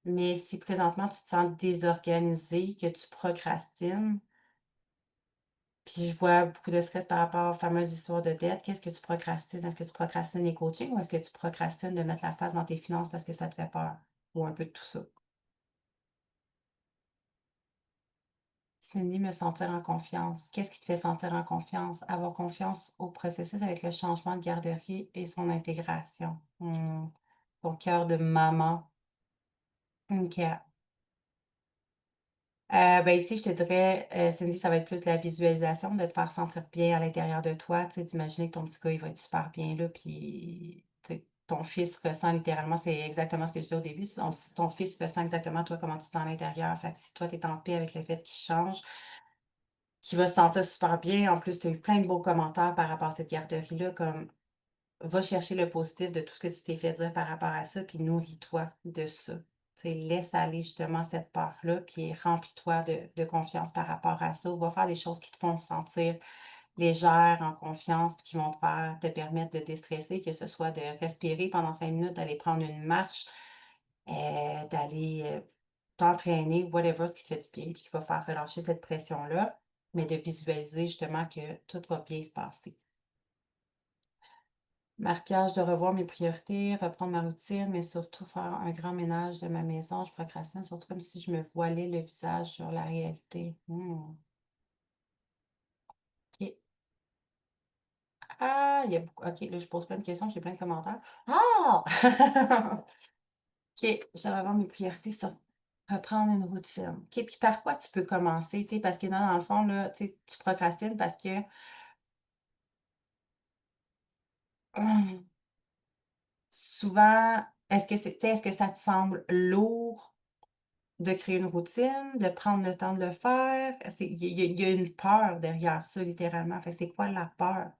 Mais si présentement tu te sens désorganisé, que tu procrastines, Puis je vois beaucoup de stress par rapport aux fameuses histoires de dette. Qu'est-ce que tu procrastines? Est-ce que tu procrastines les coachings ou est-ce que tu procrastines de mettre la face dans tes finances parce que ça te fait peur? Ou un peu de tout ça? Cindy, me sentir en confiance. Qu'est-ce qui te fait sentir en confiance? Avoir confiance au processus avec le changement de garderie et son intégration. Ton cœur de maman. OK. Ben, ici, je te dirais, Cindy, ça va être plus la visualisation, de te faire sentir bien à l'intérieur de toi, tu sais, d'imaginer que ton petit gars, il va être super bien là, puis, tu sais, ton fils ressent littéralement, c'est exactement ce que je disais au début, ton fils ressent exactement toi comment tu te sens à l'intérieur. Fait que si toi, tu es en paix avec le fait qu'il change, qu'il va se sentir super bien, en plus, tu as eu plein de beaux commentaires par rapport à cette garderie-là, comme va chercher le positif de tout ce que tu t'es fait dire par rapport à ça, puis nourris-toi de ça. Tu sais, laisse aller justement cette peur-là, puis remplis-toi de confiance par rapport à ça. Va faire des choses qui te font sentir légère, en confiance, puis qui vont te permettre de déstresser, que ce soit de respirer pendant 5 minutes, d'aller prendre une marche, d'aller t'entraîner, whatever, ce qui te fait du bien, puis qui va faire relâcher cette pression-là, mais de visualiser justement que tout va bien se passer. Marquage de revoir mes priorités, reprendre ma routine, mais surtout faire un grand ménage de ma maison. Je procrastine, surtout comme si je me voilais le visage sur la réalité. OK. Ah, il y a beaucoup. OK, là, je pose plein de questions, j'ai plein de commentaires. Ah! OK, je vais revoir mes priorités sur reprendre une routine. OK, puis par quoi tu peux commencer, tu sais, parce que dans le fond, là, tu sais, tu procrastines parce que souvent, est-ce que ça te semble lourd? De créer une routine, de prendre le temps de le faire. Il y a une peur derrière ça littéralement. Fait que c'est quoi la peur?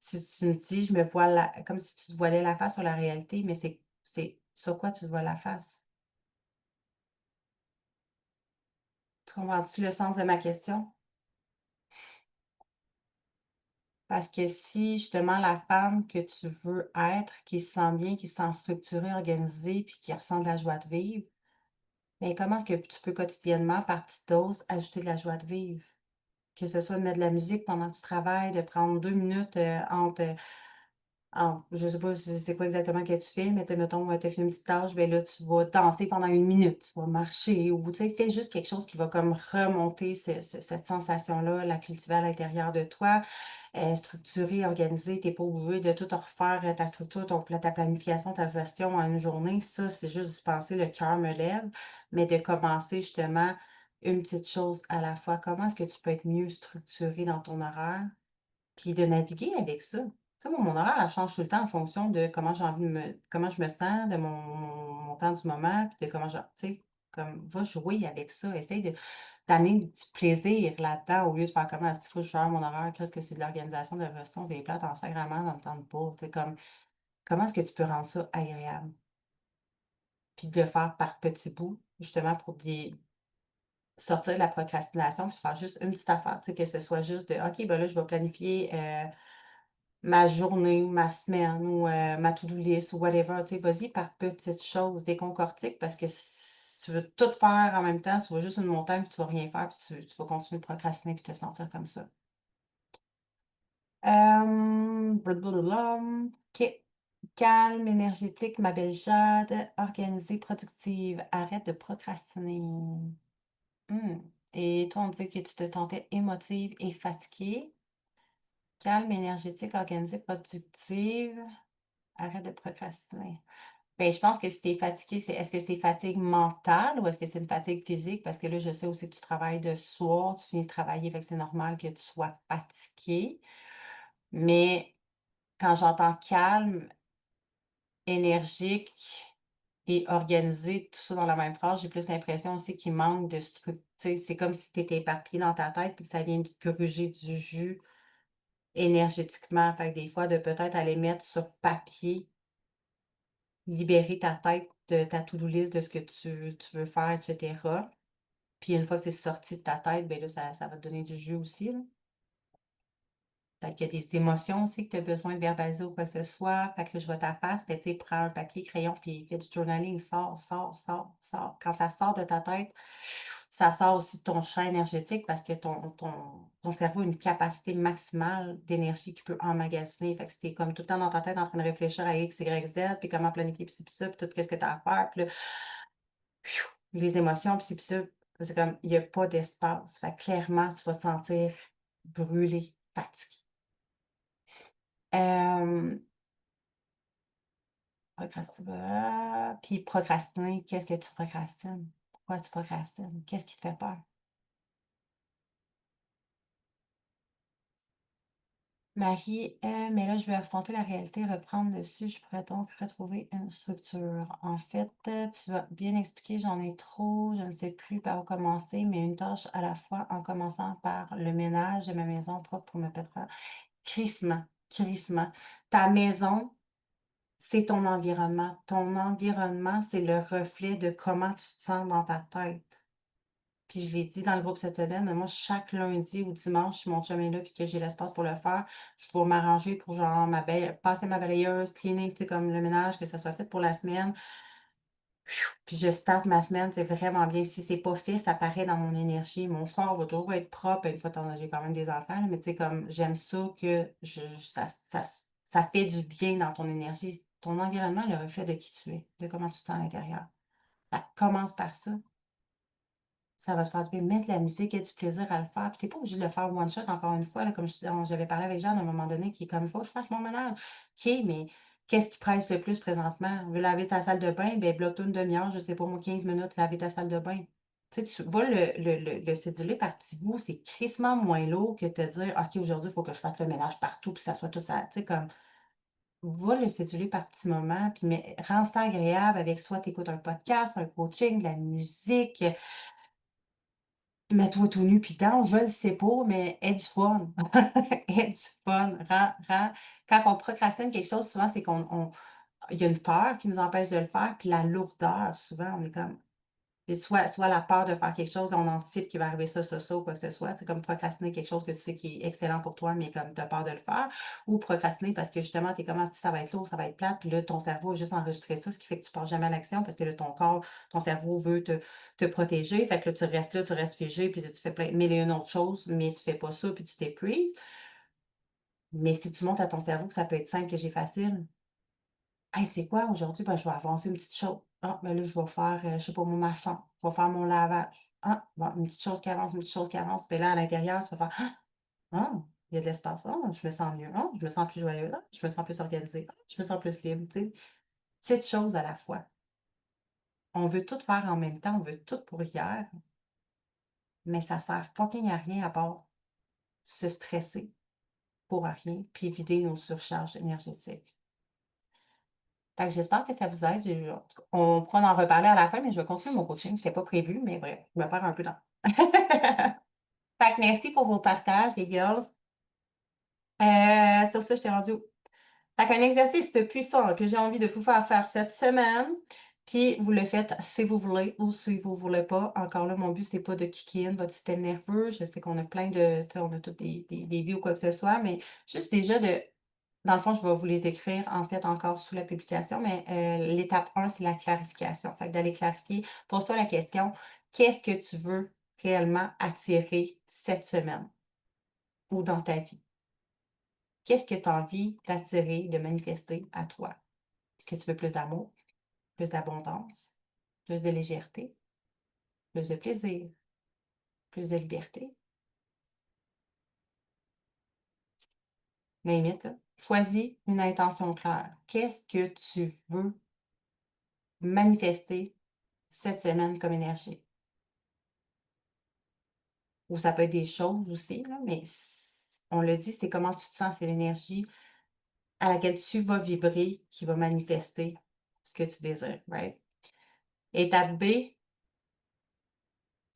Si tu me dis: «Je me voile la», comme si tu te voilais la face sur la réalité, mais c'est sur quoi tu te voiles la face? Tu comprends-tu le sens de ma question? Parce que si justement la femme que tu veux être, qui se sent bien, qui se sent structurée, organisée, puis qui ressent de la joie de vivre, mais comment est-ce que tu peux quotidiennement, par petite dose, ajouter de la joie de vivre? Que ce soit de mettre de la musique pendant que tu travailles, de prendre 2 minutes, je sais pas c'est quoi exactement que tu fais, mais tu sais, mettons, tu as fait une petite tâche, ben là, tu vas danser pendant 1 minute, tu vas marcher ou tu sais, fais juste quelque chose qui va comme remonter cette sensation-là, la cultiver à l'intérieur de toi, structurer, organiser. Tu es pas obligé de tout refaire, ta structure, ta planification, ta gestion en une journée. Ça, c'est juste d'y penser, le cœur me lève, mais de commencer justement une petite chose à la fois. Comment est-ce que tu peux être mieux structuré dans ton horaire? Puis de naviguer avec ça. Tu sais, moi, mon horaire, elle change tout le temps en fonction de comment je me sens, de mon temps du moment, puis de comment je, tu sais, comme, va jouer avec ça. Essaye d'amener du plaisir là-dedans au lieu de faire comme, ah, s'il faut que je gère mon horaire, qu'est-ce que c'est de l'organisation, de la gestion, c'est plate en sacrament, ça me tente pas. Tu sais, comme, comment est-ce que tu peux rendre ça agréable? Puis de le faire par petits bouts, justement, pour sortir de la procrastination, puis faire juste une petite affaire. Tu sais, que ce soit juste de, OK, ben là, je vais planifier, ma journée ou ma semaine ou ma to-do list ou whatever, tu sais, vas-y par petites choses, déconcortique parce que si tu veux tout faire en même temps, tu vois juste une montagne puis tu vas rien faire puis tu vas continuer de procrastiner puis te sentir comme ça. Blablabla. OK. Calme, énergétique, ma belle Jade, organisée, productive. Arrête de procrastiner. Et toi, on dit que tu te sentais émotive et fatiguée. Calme, énergétique, organisée, productive. Arrête de procrastiner. Ben, je pense que si tu es fatigué, est-ce que c'est fatigue mentale ou est-ce que c'est une fatigue physique? Parce que là, je sais aussi que tu travailles de soir, tu finis de travailler, fait que c'est normal que tu sois fatigué. Mais quand j'entends calme, énergique et organisé, tout ça dans la même phrase, j'ai plus l'impression aussi qu'il manque de structure. C'est comme si tu étais éparpillé dans ta tête puis ça vient de gruger du jus énergétiquement. Fait que des fois, de peut-être aller mettre sur papier, libérer ta tête de ta to-do list, de ce que tu veux faire, et cetera. Puis une fois que c'est sorti de ta tête, ben là, ça va te donner du jus aussi, là. Peut-être qu'il y a des émotions aussi que tu as besoin de verbaliser ou quoi que ce soit. Fait que là, je vois ta face, ben, tu sais, prends un papier, crayon, puis fais du journaling, sors, sors, sors, sors. Quand ça sort de ta tête, Ça sort aussi de ton champ énergétique parce que ton cerveau a une capacité maximale d'énergie qu'il peut emmagasiner. Fait que si tu comme tout le temps dans ta tête en train de réfléchir à X, Y, Z, puis comment planifier puis ci, puis ça, puis tout qu'est-ce que tu as à faire, puis là, pfiou, les émotions puis ci, puis ça, c'est comme il y a pas d'espace. Fait que clairement, tu vas te sentir brûlé, fatigué. Hem, puis procrastiner, qu'est-ce que tu procrastines? Pourquoi tu procrastines? Qu'est-ce qui te fait peur? Marie, mais là, je vais affronter la réalité et reprendre le dessus. Je pourrais donc retrouver une structure. En fait, tu as bien expliqué, j'en ai trop, je ne sais plus par où commencer, mais une tâche à la fois en commençant par le ménage de ma maison propre pour me pétrir. Crissement, crissement. Ta maison, c'est ton environnement. Ton environnement, c'est le reflet de comment tu te sens dans ta tête. Puis je l'ai dit dans le groupe cette semaine, mais moi, chaque lundi ou dimanche, si mon chum est là puis que j'ai l'espace pour le faire, je vais m'arranger pour genre passer ma balayeuse, cleaner, tu sais, comme le ménage, que ça soit fait pour la semaine. Puis je starte ma semaine, c'est vraiment bien. Si c'est pas fait, ça paraît dans mon énergie. Mon soir va toujours être propre. Une fois, j'ai quand même des enfants, là, mais tu sais, comme j'aime ça que ça fait du bien dans ton énergie. Ton environnement est le reflet de qui tu es, de comment tu te sens à l'intérieur. Fait que commence par ça. Ça va te faire du bien. Mettre la musique et du plaisir à le faire. Puis tu pas obligé de le faire one shot encore une fois, là, comme j'avais parlé avec Jeanne à un moment donné, qui est comme: «Il faut que je fasse mon ménage». OK, mais qu'est-ce qui presse le plus présentement? Veux laver ta salle de bain? Ben bloque-toi une demi-heure, je sais pas moi, 15 minutes, laver ta salle de bain. Tu sais, tu vas le céduler par petits bouts, c'est crissement moins lourd que de te dire: «OK, aujourd'hui, il faut que je fasse le ménage partout, puis ça soit tout ça». Tu sais, comme, va le céduler par petits moments, puis mais rends ça agréable avec soit tu écoutes un podcast, un coaching, de la musique. Mets-toi tout nu puis danse, je le sais pas, mais aie du fun. Aie du fun. Quand on procrastine quelque chose, souvent, c'est il y a une peur qui nous empêche de le faire, puis la lourdeur, souvent, on est comme c'est soit la peur de faire quelque chose, on anticipe qu'il va arriver ça ou quoi que ce soit. C'est comme procrastiner quelque chose que tu sais qui est excellent pour toi, mais comme tu as peur de le faire. Ou procrastiner parce que justement, tu es comme: «Ah, ça va être lourd, ça va être plate». Puis là, ton cerveau a juste enregistré ça, ce qui fait que tu passes jamais à l'action parce que là, ton corps, ton cerveau veut te protéger. Fait que là, tu restes figé, puis tu fais plein mille et une autres choses, mais tu fais pas ça, puis tu t'épuises. Mais si tu montres à ton cerveau que ça peut être simple, léger, facile: «Hey, c'est quoi aujourd'hui? Ben, je vais avancer une petite chose. Ah, ben là, je vais faire, je sais pas moi, ma chambre. Je vais faire mon lavage. Ah, bon, une petite chose qui avance, une petite chose qui avance. Puis là, à l'intérieur, tu vas faire: «Ah, il y a de l'espace. Ah, je me sens mieux. Ah, je me sens plus joyeuse. Ah, je me sens plus organisée. Ah, je me sens plus libre», tu sais? Petites choses à la fois. On veut tout faire en même temps, on veut tout pour hier, mais ça sert fucking à rien à part se stresser pour rien, puis vider nos surcharges énergétiques. Fait que j'espère que ça vous aide. En tout cas, on pourra en reparler à la fin, mais je vais continuer mon coaching. C'était pas prévu, mais bref, je me perds un peu dans fait que merci pour vos partages, les girls. Sur ce, je t'ai rendu où? Fait qu'un exercice puissant que j'ai envie de vous faire faire cette semaine, puis vous le faites si vous voulez ou si vous voulez pas. Encore là, mon but, c'est pas de kicker in votre système nerveux. Je sais qu'on a plein de, tu sais, on a toutes des vies ou quoi que ce soit, mais juste déjà dans le fond, je vais vous les écrire, en fait, encore sous la publication, mais l'étape 1, c'est la clarification. Fait que d'aller clarifier, pose-toi la question, qu'est-ce que tu veux réellement attirer cette semaine ou dans ta vie? Qu'est-ce que tu as envie d'attirer, de manifester à toi? Est-ce que tu veux plus d'amour, plus d'abondance, plus de légèreté, plus de plaisir, plus de liberté? Name it, là. Choisis une intention claire. Qu'est-ce que tu veux manifester cette semaine comme énergie? Ou ça peut être des choses aussi, là, mais on le dit, c'est comment tu te sens, c'est l'énergie à laquelle tu vas vibrer qui va manifester ce que tu désires, right? Étape B,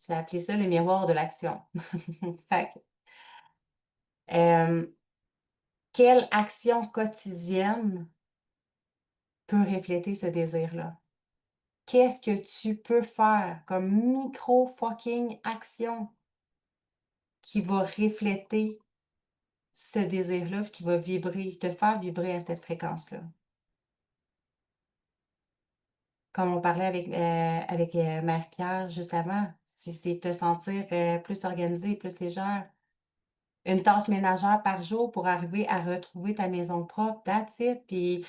j'ai appelé ça le miroir de l'action. Fait que, quelle action quotidienne peut refléter ce désir-là? Qu'est-ce que tu peux faire comme micro fucking action qui va refléter ce désir-là, qui va vibrer, te faire vibrer à cette fréquence-là? Comme on parlait avec Marie-Pierre juste avant, c'est te sentir, plus organisée, plus légère. Une tâche ménagère par jour pour arriver à retrouver ta maison propre, that's it. Puis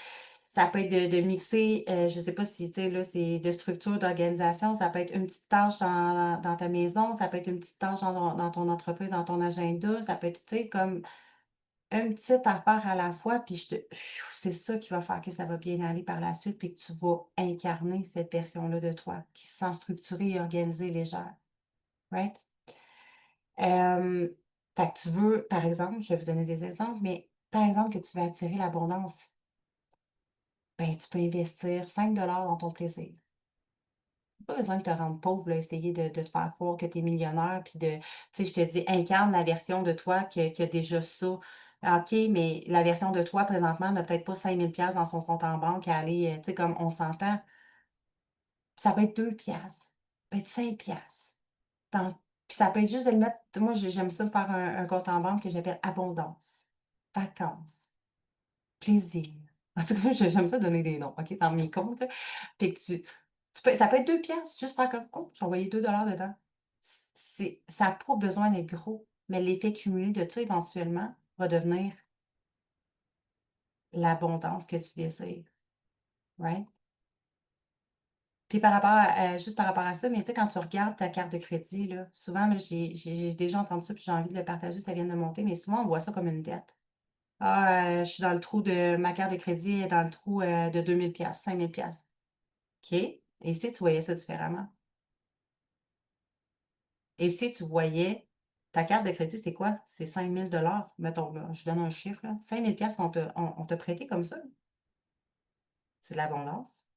ça peut être de mixer, je sais pas si, tu sais, là, c'est de structure, d'organisation. Ça peut être une petite tâche dans ta maison, ça peut être une petite tâche dans ton entreprise, dans ton agenda, ça peut être, tu sais, comme une petite affaire à la fois, puis c'est ça qui va faire que ça va bien aller par la suite, puis que tu vas incarner cette version-là de toi qui se sent structurée et organisée, légère, right? Hem, Fait que tu veux, par exemple, je vais vous donner des exemples, mais par exemple que tu veux attirer l'abondance, ben, tu peux investir 5 $ dans ton plaisir. Pas besoin de te rendre pauvre, là, essayer de te faire croire que tu es millionnaire, puis tu sais, je te dis, incarne la version de toi qui a déjà ça. Ah, OK, mais la version de toi, présentement, n'a peut-être pas 5 000 dans son compte en banque à aller, tu sais, comme on s'entend. Ça peut être 2 $, ça peut être 5 $. Dans Puis ça peut être juste de le mettre, moi, j'aime ça me faire un compte en banque que j'appelle abondance, vacances, plaisir. En tout cas, j'aime ça donner des noms, OK, dans mes comptes, là. Puis que ça peut être 2 $, juste faire comme: «Oh, j'ai envoyé 2 $ dedans». Ça a pas besoin d'être gros, mais l'effet cumulé de ça, éventuellement, va devenir l'abondance que tu désires, right? Puis par rapport à, juste par rapport à ça, mais tu sais, quand tu regardes ta carte de crédit, là, souvent, là, j'ai déjà entendu ça, puis j'ai envie de le partager, ça vient de monter, mais souvent, on voit ça comme une dette. «Ah, je suis dans le trou de ma carte de crédit est dans le trou, de 2 000 $, 5 000 $. OK. Et si tu voyais ça différemment? Et si tu voyais ta carte de crédit, c'est quoi? C'est 5 000 $, mettons, là, je donne un chiffre, là. 5 000 $, on t'a prêté comme ça. C'est de l'abondance.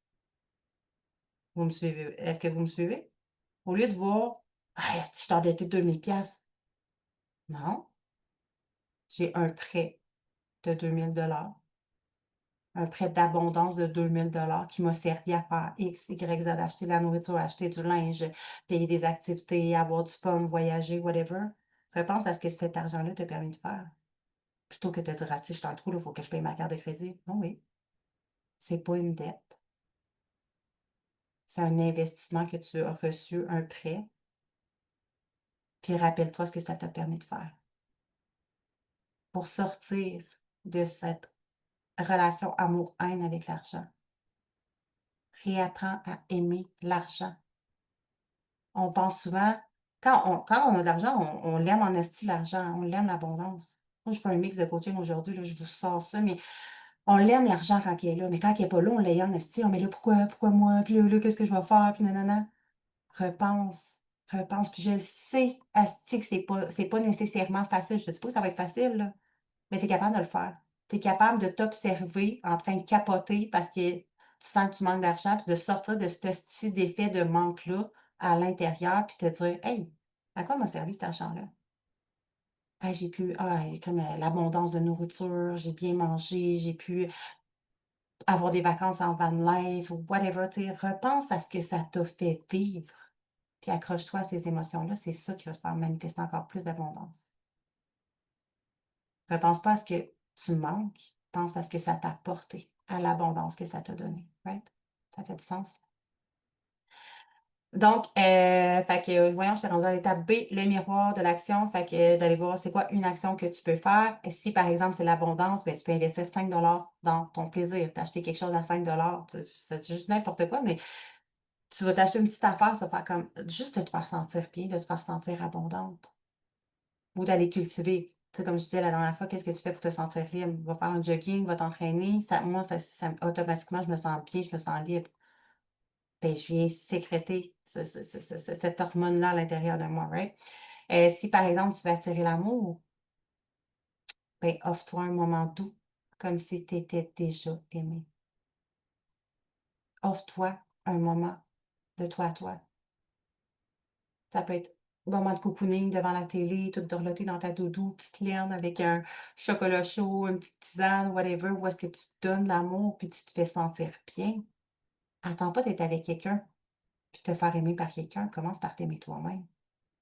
Vous me suivez? Est-ce que vous me suivez? Au lieu de voir: «Ah, esti, je suis endettée de 2 000 $». Non, j'ai un prêt de 2 000 $, un prêt d'abondance de 2 000 $ qui m'a servi à faire X, Y, Z, acheter de la nourriture, acheter du linge, payer des activités, avoir du fun, voyager, whatever. Repense à ce que cet argent-là t'a permis de faire. Plutôt que de te dire: «Ah si, je suis dans le trou, il faut que je paye ma carte de crédit». Non, oui, c'est pas une dette. C'est un investissement que tu as reçu, un prêt, puis rappelle-toi ce que ça t'a permis de faire. Pour sortir de cette relation amour-haine avec l'argent, réapprends à aimer l'argent. On pense souvent quand on a de l'argent, on l'aime en esti l'argent, on l'aime l'abondance. Moi, je fais un mix de coaching aujourd'hui, là, je vous sors ça, mais on l'aime l'argent quand il est là, mais quand il est pas là, on l'haït en esti. «Ah mais là, pourquoi moi? Puis là, qu'est-ce que je vais faire? Puis nanana». Repense, repense, puis je sais, asti que c'est pas nécessairement facile. Je te dis pas que ça va être facile, là, mais tu es capable de le faire. Tu es capable de t'observer en train de capoter parce que tu sens que tu manques d'argent, puis de sortir de cet esti d'effet de manque-là à l'intérieur, puis te dire: «Hey, à quoi m'a servi cet argent-là? Hey, j'ai pu comme, l'abondance de nourriture, j'ai bien mangé, j'ai pu avoir des vacances en van life ou whatever», tu sais, repense à ce que ça t'a fait vivre, puis accroche-toi à ces émotions-là, c'est ça qui va te faire manifester encore plus d'abondance. Repense pas à ce que tu manques, pense à ce que ça t'a apporté, à l'abondance que ça t'a donné, right? Ça fait du sens? Donc, fait que, voyons, je t'ai rendue à l'étape B, le miroir de l'action. Fait que, d'aller voir c'est quoi une action que tu peux faire. Et si, par exemple, c'est l'abondance, ben, tu peux investir 5 $ dans ton plaisir. T'acheter quelque chose à 5 $, c'est juste n'importe quoi, mais tu vas t'acheter une petite affaire, ça va faire comme juste de te faire sentir bien, de te faire sentir abondante. Ou d'aller cultiver. Tu sais, comme je disais la dernière fois, qu'est-ce que tu fais pour te sentir libre? Va faire un jogging, va t'entraîner. Moi, automatiquement, je me sens bien, je me sens libre. Ben, je viens sécréter cette hormone-là à l'intérieur de moi, right? Si par exemple, tu veux attirer l'amour, ben, offre-toi un moment doux, comme si tu étais déjà aimé. Offre-toi un moment de toi à toi. Ça peut être un moment de cocooning devant la télé, toute dorlotée dans ta doudou, petite laine avec un chocolat chaud, une petite tisane, whatever, où est-ce que tu te donnes l'amour puis tu te fais sentir bien. Attends pas d'être avec quelqu'un puis te faire aimer par quelqu'un. Commence par t'aimer toi-même.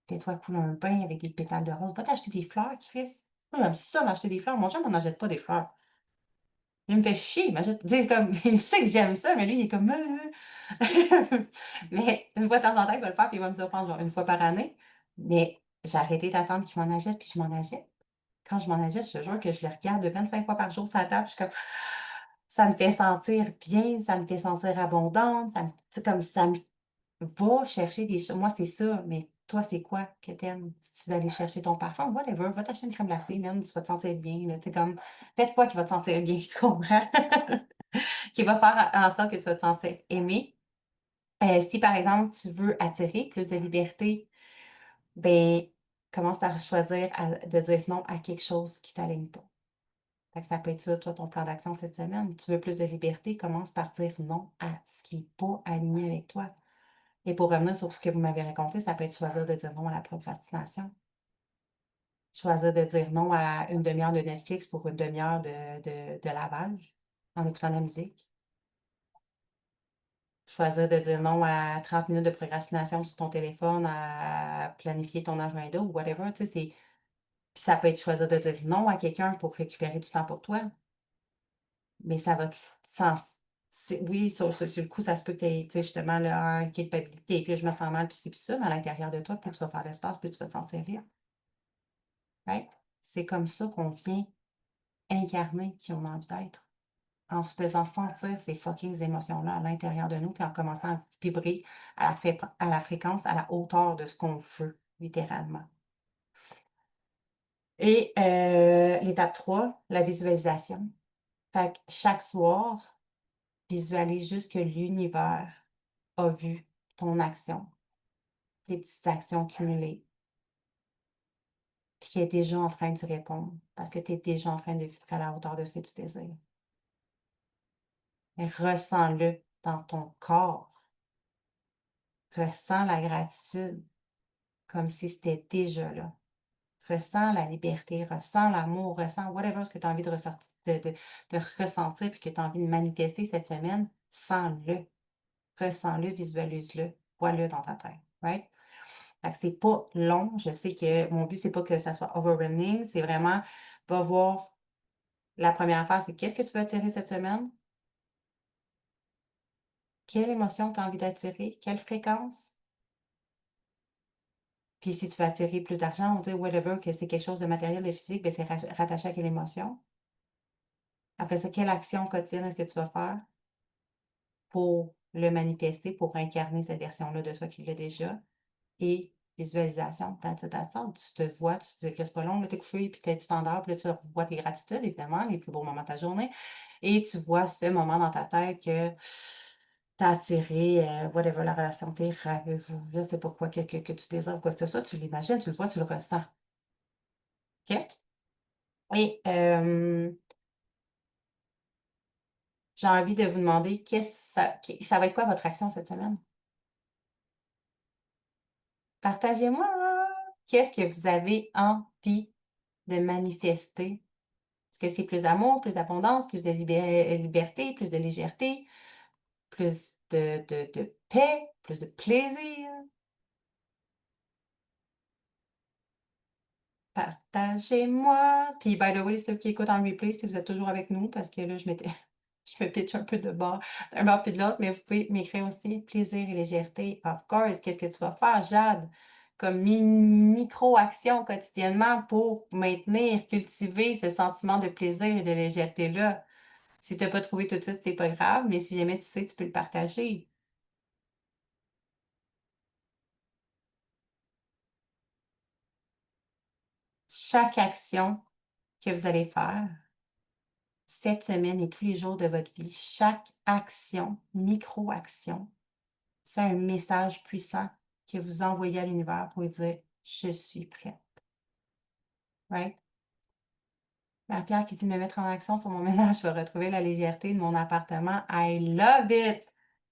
Fais-toi couler un bain avec des pétales de rose. Va t'acheter des fleurs, Chris. Moi, j'aime ça m'acheter des fleurs. Mon chum m'en achète pas des fleurs. Il me fait chier, imagine. Tu sais, comme, il sait que j'aime ça, mais lui, il est comme, mais une fois de temps en temps, il va le faire, puis il va me surprendre, genre, une fois par année. Mais j'ai arrêté d'attendre qu'il m'en achète, puis je m'en achète. Quand je m'en achète, je te jure que je les regarde 25 fois par jour sur la table, je suis comme, ça me fait sentir bien, ça me fait sentir abondante, ça me, tu sais, comme ça me va chercher des choses. Moi, c'est ça, mais toi, c'est quoi que t'aimes? Si tu veux aller chercher ton parfum, whatever, va t'acheter une crème glacée, même, tu vas te sentir bien, là, tu sais, comme, faites quoi qui va te sentir bien, tu comprends? Qui va faire en sorte que tu vas te sentir aimé. Si, par exemple, tu veux attirer plus de liberté, ben, commence par choisir de dire non à quelque chose qui t'aligne pas. Fait que ça peut être ça, toi, ton plan d'action cette semaine. Tu veux plus de liberté, commence par dire non à ce qui n'est pas aligné avec toi. Et pour revenir sur ce que vous m'avez raconté, ça peut être choisir de dire non à la procrastination. Choisir de dire non à une demi-heure de Netflix pour une demi-heure de lavage en écoutant de la musique. Choisir de dire non à 30 minutes de procrastination sur ton téléphone, à planifier ton agenda ou whatever. Tu sais, c'est... Puis ça peut être choisir de dire non à quelqu'un pour récupérer du temps pour toi. Mais ça va te oui, sur le coup, ça se peut que tu aies, tu sais, justement, là, une culpabilité, puis je me sens mal, puis c'est puis ça, mais à l'intérieur de toi, plus tu vas faire l'espace, plus tu vas te sentir libre, right? C'est comme ça qu'on vient incarner qui on a envie d'être, en se faisant sentir ces fucking émotions-là à l'intérieur de nous, puis en commençant à vibrer à la fréquence, à la hauteur de ce qu'on veut, littéralement. Et l'étape 3, la visualisation. Fait que chaque soir, visualise juste que l'univers a vu ton action, tes petites actions cumulées, puis qui est déjà en train d'y répondre, parce que tu es déjà en train de vibrer à la hauteur de ce que tu désires. Mais ressens-le dans ton corps. Ressens la gratitude comme si c'était déjà là. Ressens la liberté, ressens l'amour, ressens whatever ce que tu as envie de, de ressentir puis que tu as envie de manifester cette semaine, sens-le, ressens-le, visualise-le, vois-le dans ta tête, right? Fait que c'est pas long. Je sais que mon but, c'est pas que ça soit overwhelming. C'est vraiment, va voir la première phase, c'est qu'est-ce que tu veux attirer cette semaine? Quelle émotion tu as envie d'attirer? Quelle fréquence? Puis si tu veux attirer plus d'argent, on dit whatever, que c'est quelque chose de matériel, de physique, ben c'est rattaché à quelle émotion? Après ça, quelle action quotidienne est-ce que tu vas faire pour le manifester, pour incarner cette version-là de toi qui l'a déjà? Et visualisation, that's it, that's all. Tu te vois, tu te dis que c'est pas long, là, t'es couché, puis tu t'endors, puis là, tu revois tes gratitudes, évidemment, les plus beaux moments de ta journée, et tu vois ce moment dans ta tête que t'as attiré, whatever, la relation, tes rêves, je sais pas quoi, que tu désires, quoi que ce soit, tu l'imagines, tu le vois, tu le ressens. OK? Et j'ai envie de vous demander, ça va être quoi votre action cette semaine? Partagez-moi, qu'est-ce que vous avez envie de manifester? Est-ce que c'est plus d'amour, plus d'abondance, plus de liberté, plus de légèreté, plus de paix, plus de plaisir? Partagez-moi! Puis, by the way, ceux qui écoutent en replay, si vous êtes toujours avec nous, parce que là, je me pitch un peu d'un bord puis de l'autre, mais vous pouvez m'écrire aussi plaisir et légèreté. Of course, qu'est-ce que tu vas faire, Jade? Comme micro-action quotidiennement pour maintenir, cultiver ce sentiment de plaisir et de légèreté-là. Si tu n'as pas trouvé tout de suite, c'est pas grave, mais si jamais tu sais, tu peux le partager. Chaque action que vous allez faire cette semaine et tous les jours de votre vie, chaque action, micro-action, c'est un message puissant que vous envoyez à l'univers pour lui dire je suis prête. Right? Marie-Pierre qui dit me mettre en action sur mon ménage, je vais retrouver la légèreté de mon appartement. I love it!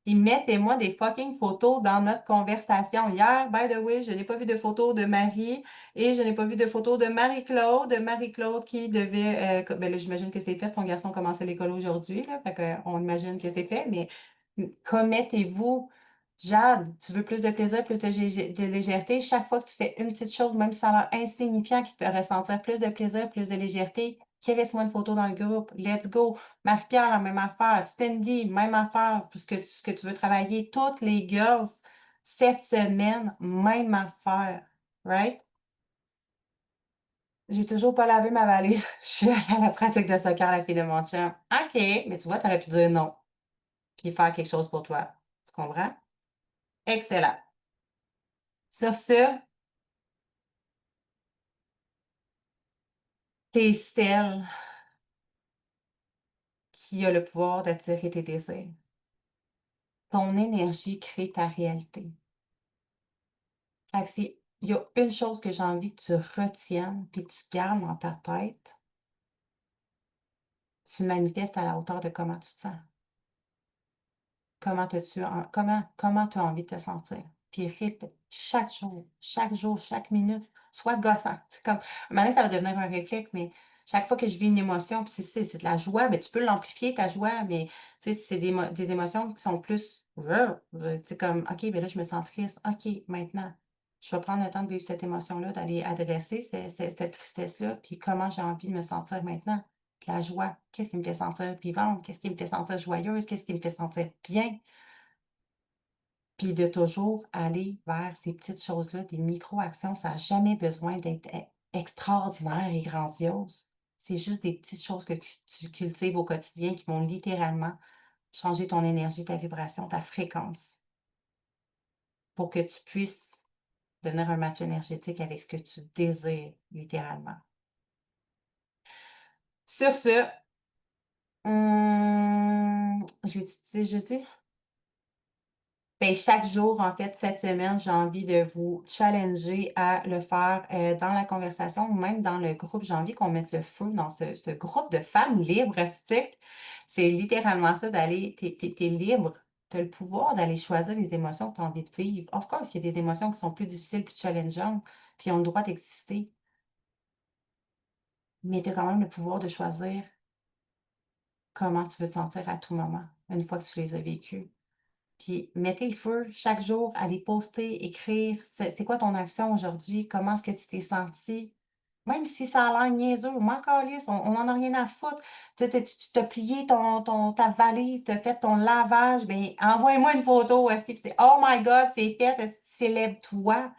Puis mettez-moi des fucking photos dans notre conversation. Hier, by the way, je n'ai pas vu de photos de Marie et je n'ai pas vu de photos de Marie-Claude. Marie-Claude qui devait, ben là, j'imagine que c'est fait. Son garçon commençait l'école aujourd'hui, là. Fait qu'on imagine que c'est fait, mais commettez-vous. Jade, tu veux plus de plaisir, plus de légèreté. Chaque fois que tu fais une petite chose, même si ça a l'air insignifiant, qui te fait ressentir plus de plaisir, plus de légèreté, crée-moi une photo dans le groupe, let's go. Marie-Pierre, la même affaire. Cindy, même affaire. Ce que tu veux travailler. Toutes les girls, cette semaine, même affaire. Right? J'ai toujours pas lavé ma valise. Je suis allée à la pratique de soccer, la fille de mon chum. OK, mais tu vois, t'aurais pu dire non, puis faire quelque chose pour toi. Tu comprends? Excellent. Sur ce, t'es celle qui a le pouvoir d'attirer tes désirs. Ton énergie crée ta réalité. Fait que s'il y a une chose que j'ai envie que tu retiennes puis que tu gardes dans ta tête, tu manifestes à la hauteur de comment tu te sens. Comment tu as envie de te sentir? Puis répète chaque jour, chaque minute, sois gossant. C'est comme, maintenant, ça va devenir un réflexe, mais chaque fois que je vis une émotion, puis c'est de la joie, ben, tu peux l'amplifier, ta joie, mais tu sais, c'est des émotions qui sont plus, c'est comme, OK, ben là, je me sens triste. OK, maintenant, je vais prendre le temps de vivre cette émotion-là, d'aller adresser cette tristesse-là, puis comment j'ai envie de me sentir maintenant. La joie, qu'est-ce qui me fait sentir vivante? Qu'est-ce qui me fait sentir joyeuse? Qu'est-ce qui me fait sentir bien? Puis de toujours aller vers ces petites choses-là, des micro-actions, ça n'a jamais besoin d'être extraordinaire et grandiose. C'est juste des petites choses que tu cultives au quotidien qui vont littéralement changer ton énergie, ta vibration, ta fréquence pour que tu puisses devenir un match énergétique avec ce que tu désires littéralement. Sur ce, j'ai-tu dit jeudi? Ben, chaque jour, en fait, cette semaine, j'ai envie de vous challenger à le faire dans la conversation ou même dans le groupe. J'ai envie qu'on mette le feu dans ce groupe de femmes libres, stick. C'est littéralement ça d'aller, t'es libre. Tu as le pouvoir d'aller choisir les émotions que tu as envie de vivre. Of course, il y a des émotions qui sont plus difficiles, plus challengeantes, puis ont le droit d'exister. Mais tu as quand même le pouvoir de choisir comment tu veux te sentir à tout moment, une fois que tu les as vécues. Puis mettez le feu chaque jour, allez poster, écrire, c'est quoi ton action aujourd'hui? Comment est-ce que tu t'es senti? Même si ça a l'air niaiseux, moi calisse, on en a rien à foutre. Tu t'as plié ta valise, tu as fait ton lavage, ben envoie-moi une photo aussi, puis oh my God, c'est fait, célèbre-toi.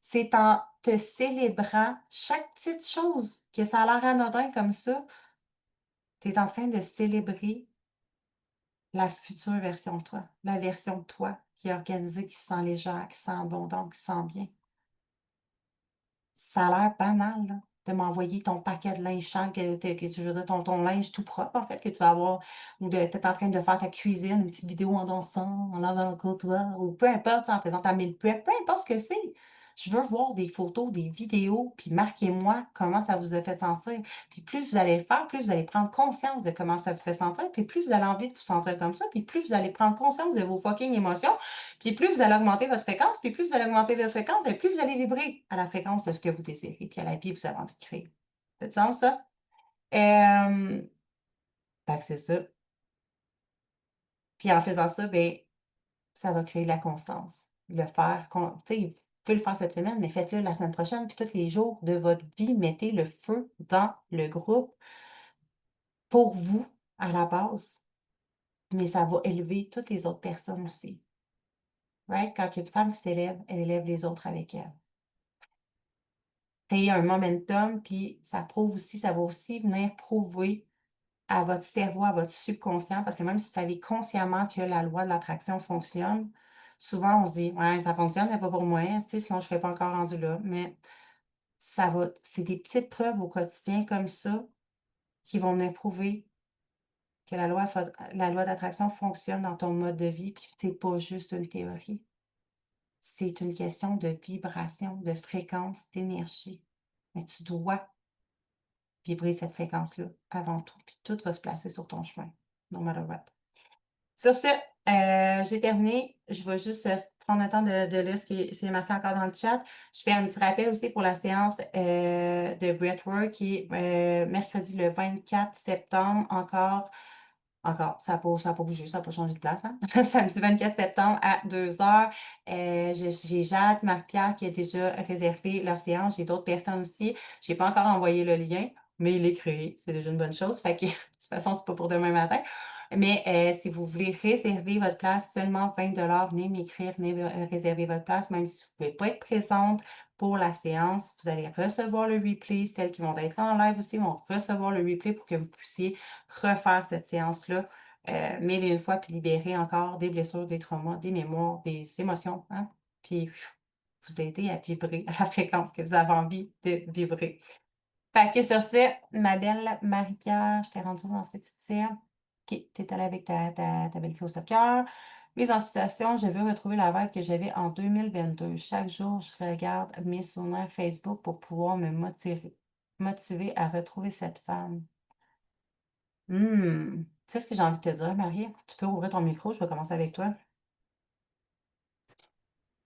C'est en te célébrant chaque petite chose, que ça a l'air anodin comme ça, tu es en train de célébrer la future version de toi, la version de toi qui est organisée, qui se sent légère, qui se sent abondante, qui se sent bien. Ça a l'air banal, là, de m'envoyer ton paquet de linge sale, je veux dire, ton linge tout propre, en fait, que tu vas avoir, ou de t'être en train de faire ta cuisine, une petite vidéo en dansant, en lavant le comptoir, ou peu importe, en faisant ta meal prep, peu importe ce que c'est. Je veux voir des photos, des vidéos, puis marquez-moi comment ça vous a fait sentir. Puis plus vous allez le faire, plus vous allez prendre conscience de comment ça vous fait sentir, puis plus vous allez envie de vous sentir comme ça, puis plus vous allez prendre conscience de vos fucking émotions, puis plus vous allez augmenter votre fréquence, puis plus vous allez augmenter votre fréquence, bien plus vous allez vibrer à la fréquence de ce que vous désirez, puis à la vie que vous avez envie de créer. Ça te sens ça? Fait que c'est ça. Puis en faisant ça, ben, ça va créer de la constance. Le faire, tu sais, vous pouvez le faire cette semaine, mais faites-le la semaine prochaine, puis tous les jours de votre vie, mettez le feu dans le groupe pour vous à la base, mais ça va élever toutes les autres personnes aussi. Right? Quand il y a une femme qui s'élève, elle élève les autres avec elle. Créer un momentum, puis ça va aussi venir prouver à votre cerveau, à votre subconscient, parce que même si vous savez consciemment que la loi de l'attraction fonctionne, souvent on se dit: «Ouais, ça fonctionne, mais pas pour moi, tu sais, sinon je ne serais pas encore rendu là». Mais c'est des petites preuves au quotidien comme ça qui vont venir prouver que la loi d'attraction fonctionne dans ton mode de vie, puis c'est pas juste une théorie. C'est une question de vibration, de fréquence, d'énergie. Mais tu dois vibrer cette fréquence-là avant tout, puis tout va se placer sur ton chemin, no matter what. Sur ce, j'ai terminé. Je vais juste, prendre le temps de lire ce qui est marqué encore dans le chat. Je fais un petit rappel aussi pour la séance, de breathwork qui est, mercredi le 24 septembre encore, ça a pas bougé, ça a pas changé de place, hein. Samedi 24 septembre à 2 heures. J'ai Jade, Marie-Pierre qui a déjà réservé leur séance. J'ai d'autres personnes aussi. J'ai pas encore envoyé le lien, mais il est créé, c'est déjà une bonne chose. Fait que, de toute façon, c'est pas pour demain matin. Mais si vous voulez réserver votre place, seulement 20 venez m'écrire, venez réserver votre place, même si vous ne pouvez pas être présente pour la séance. Vous allez recevoir le replay. Celles qui vont être là en live aussi vont recevoir le replay pour que vous puissiez refaire cette séance-là mille et une fois, puis libérer encore des blessures, des traumas, des mémoires, des émotions, hein? Puis vous aider à vibrer à la fréquence que vous avez envie de vibrer. Fait que sur ce, ma belle Marie-Pierre, je t'ai rendue dans ce que tu disais. OK, tu es allée avec ta belle-fille au soccer. Mise en situation, je veux retrouver la vibe que j'avais en 2022. Chaque jour, je regarde mes souvenirs Facebook pour pouvoir me motiver à retrouver cette femme. Tu sais ce que j'ai envie de te dire, Marie? Tu peux ouvrir ton micro, je vais commencer avec toi.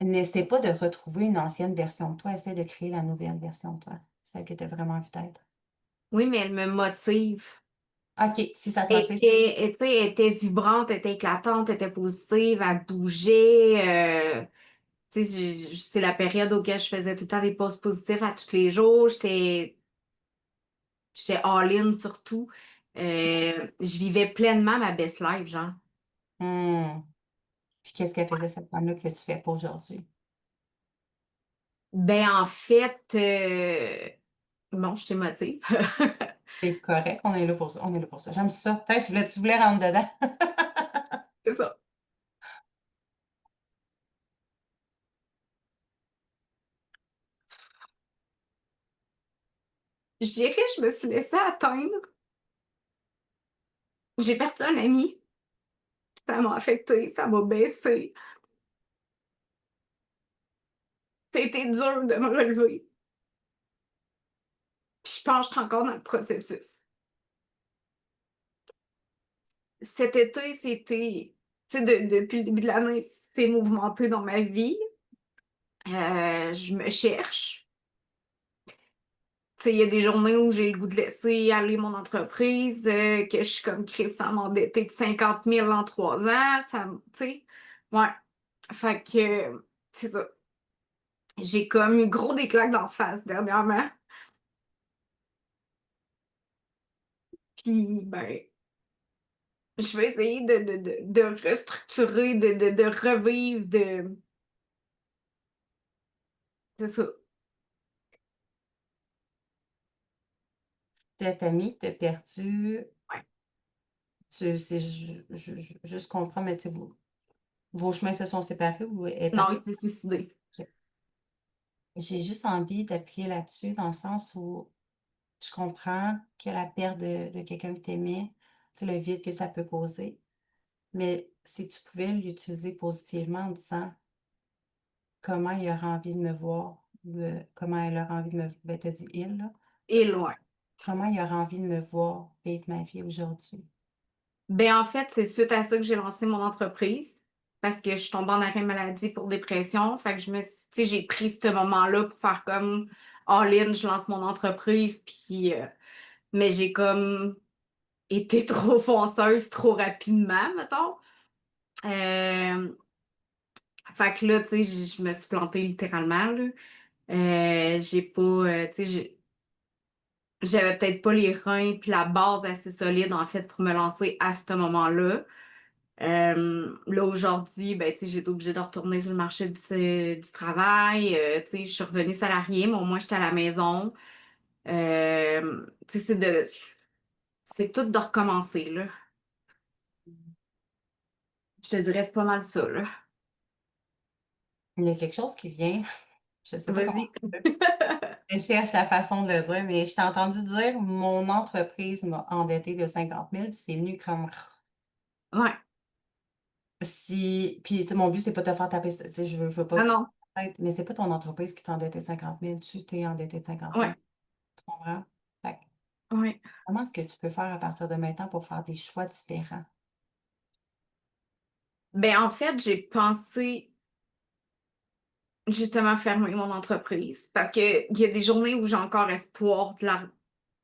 N'essaie pas de retrouver une ancienne version de toi, essaie de créer la nouvelle version de toi, celle que tu as vraiment envie d'être. Oui, mais elle me motive. OK, si ça te Elle motive. était, tu sais, elle était vibrante, elle était éclatante, elle était positive, elle bougeait. Tu sais, c'est la période auquel je faisais tout le temps des posts positifs à tous les jours. J'étais all-in surtout. Je vivais pleinement ma best life, genre. Mmh. Puis qu'est-ce qu'elle faisait cette femme-là que tu fais pas aujourd'hui? Ben, en fait, bon, je te motive. C'est correct, on est là pour ça, on est là pour ça. J'aime ça. Peut-être tu voulais rentrer dedans. C'est ça. Je dirais, je me suis laissée atteindre. J'ai perdu un ami. Ça m'a affecté, ça m'a baissé. Ça a été dur de me relever. Puis je pense que je suis encore dans le processus. Cet été, c'était, tu sais, depuis le début de l'année, c'est mouvementé dans ma vie. Je me cherche. Tu sais, il y a des journées où j'ai le goût de laisser aller mon entreprise, que je suis comme Chris sans m'endetter de 50 000 en 3 ans. Tu sais, ouais. Fait que, c'est ça. J'ai comme eu gros des claques d'en face dernièrement. Puis, ben, je vais essayer de restructurer, de revivre, c'est ça. Cette amie t'a perdu, Ouais. c'est juste comprends, mais tu sais, vos chemins se sont séparés ou elle est Non, partie? il s'est suicidé. OK. J'ai juste envie d'appuyer là-dessus dans le sens où je comprends que la perte de quelqu'un que tu aimais, tu sais, le vide que ça peut causer, mais si tu pouvais l'utiliser positivement en disant: «Comment il aura envie de me voir?» ou «Comment elle aura envie de me» ben, tu dit «il» là. Et loin. «Comment il aura envie de me voir vivre ma vie aujourd'hui?» Ben, en fait, c'est suite à ça que j'ai lancé mon entreprise parce que je suis tombée en arrêt maladie pour dépression. Fait que tu sais, j'ai pris ce moment-là pour faire comme all-in, je lance mon entreprise, puis, mais j'ai comme été trop fonceuse trop rapidement, mettons. Euh, Fait que là, tu sais, je me suis plantée littéralement, là. J'ai pas, tu sais, j'avais peut-être pas les reins puis la base assez solide, en fait, pour me lancer à ce moment-là. Là, aujourd'hui, ben, tu sais, j'ai été obligée de retourner sur le marché du travail. Tu sais, je suis revenue salariée, mais au moins, j'étais à la maison. Tu sais, c'est tout de recommencer, là. Je te dirais, c'est pas mal ça, là. Il y a quelque chose qui vient, je sais pas comment Vas-y. je cherche la façon de le dire, mais je t'ai entendu dire: «Mon entreprise m'a endettée de 50 000 puis c'est venu comme Ouais. si puis tu sais, mon but, c'est pas de te faire taper tu sais, je veux pas Ah que tu non. tête, mais c'est pas ton entreprise qui t'a endetté 50 000 tu t'es endetté de 50 000 Ouais. tu comprends? Fait que Ouais. comment est-ce que tu peux faire à partir de maintenant pour faire des choix différents? Ben, en fait, j'ai pensé justement fermer mon entreprise parce que il y a des journées où j'ai encore espoir tu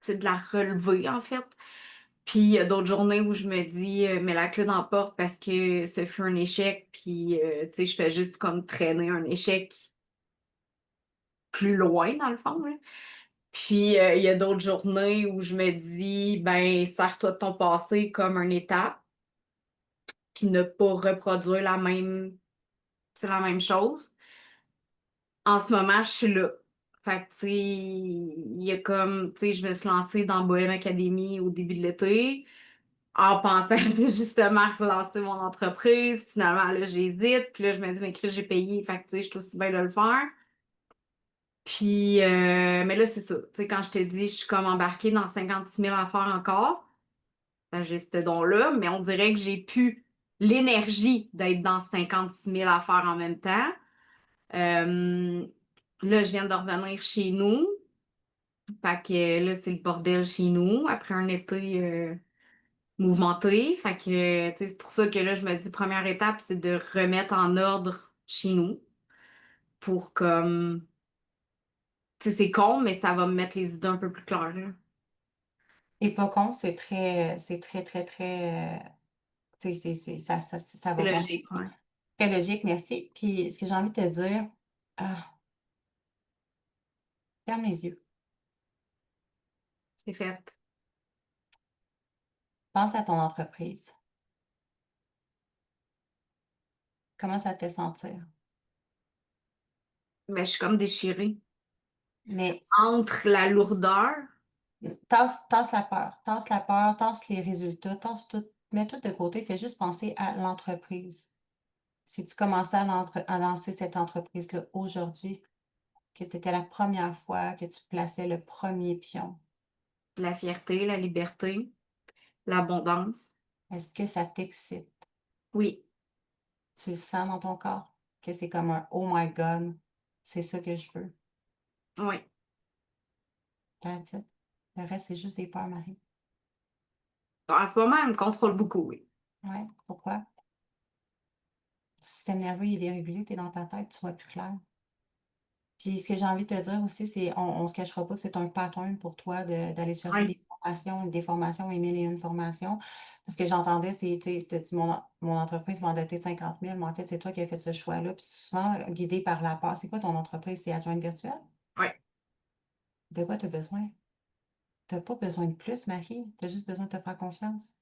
sais, de la relever, en fait. Puis il y a d'autres journées où je me dis, mets la clé dans la porte parce que ce fut un échec, puis tu sais, je fais juste comme traîner un échec plus loin, dans le fond, là. Puis, il y a d'autres journées où je me dis, ben, sers-toi de ton passé comme une étape, puis ne pas reproduire c'est la même chose. En ce moment, je suis là. Fait que, tu sais, il y a comme, tu sais, je me suis lancée dans Bohème Academy au début de l'été en pensant justement relancer mon entreprise. Finalement, là, j'hésite. Puis là, je me dis, mais Chris, j'ai payé. Fait que, tu sais, je suis aussi bien de le faire. Puis, mais là, c'est ça. Tu sais, quand je te dis, je suis comme embarquée dans 56 000 affaires encore. Ben, j'ai ce don-là, mais on dirait que j'ai plus l'énergie d'être dans 56 000 affaires en même temps. Euh, Là, je viens de revenir chez nous. Fait que là, c'est le bordel chez nous après un été mouvementé. Fait que, tu sais, c'est pour ça que là, je me dis, première étape, c'est de remettre en ordre chez nous pour comme, tu sais, c'est con, mais ça va me mettre les idées un peu plus claires, là. Et pas con, c'est très, très, très, ça C'est va logique, fonctionner. ouais. Très logique, merci. Puis ce que j'ai envie de te dire, ah, ferme les yeux. C'est fait. Pense à ton entreprise. Comment ça te fait sentir? Mais je suis comme déchirée. Mais Entre la lourdeur, tasse la peur, tasse les résultats, tasse tout, mets tout de côté, fais juste penser à l'entreprise. Si tu commençais à lancer cette entreprise-là aujourd'hui, que c'était la première fois que tu plaçais le premier pion, la fierté, la liberté, l'abondance. est-ce que ça t'excite? Oui, Tu le sens dans ton corps? Que c'est comme un Oh my God, c'est ça que je veux. oui. That's it. Le reste, c'est juste des peurs, Marie. En ce moment, elle me contrôle beaucoup, oui. Ouais. Pourquoi? Le système nerveux, il est dérégulé, t'es dans ta tête, tu vois plus clair. Puis ce que j'ai envie de te dire aussi, c'est on se cachera pas que c'est un pattern pour toi d'aller chercher Oui, des formations et mille et une formations. Parce que j'entendais, c'est, tu sais, t'as dit mon entreprise m'a endetté de 50 000, mais en fait, c'est toi qui as fait ce choix-là. Puis souvent guidé par la peur. C'est quoi ton entreprise? C'est adjointe virtuelle? oui, De quoi tu as besoin? Tu pas besoin de plus, Marie. Tu as juste besoin de te faire confiance.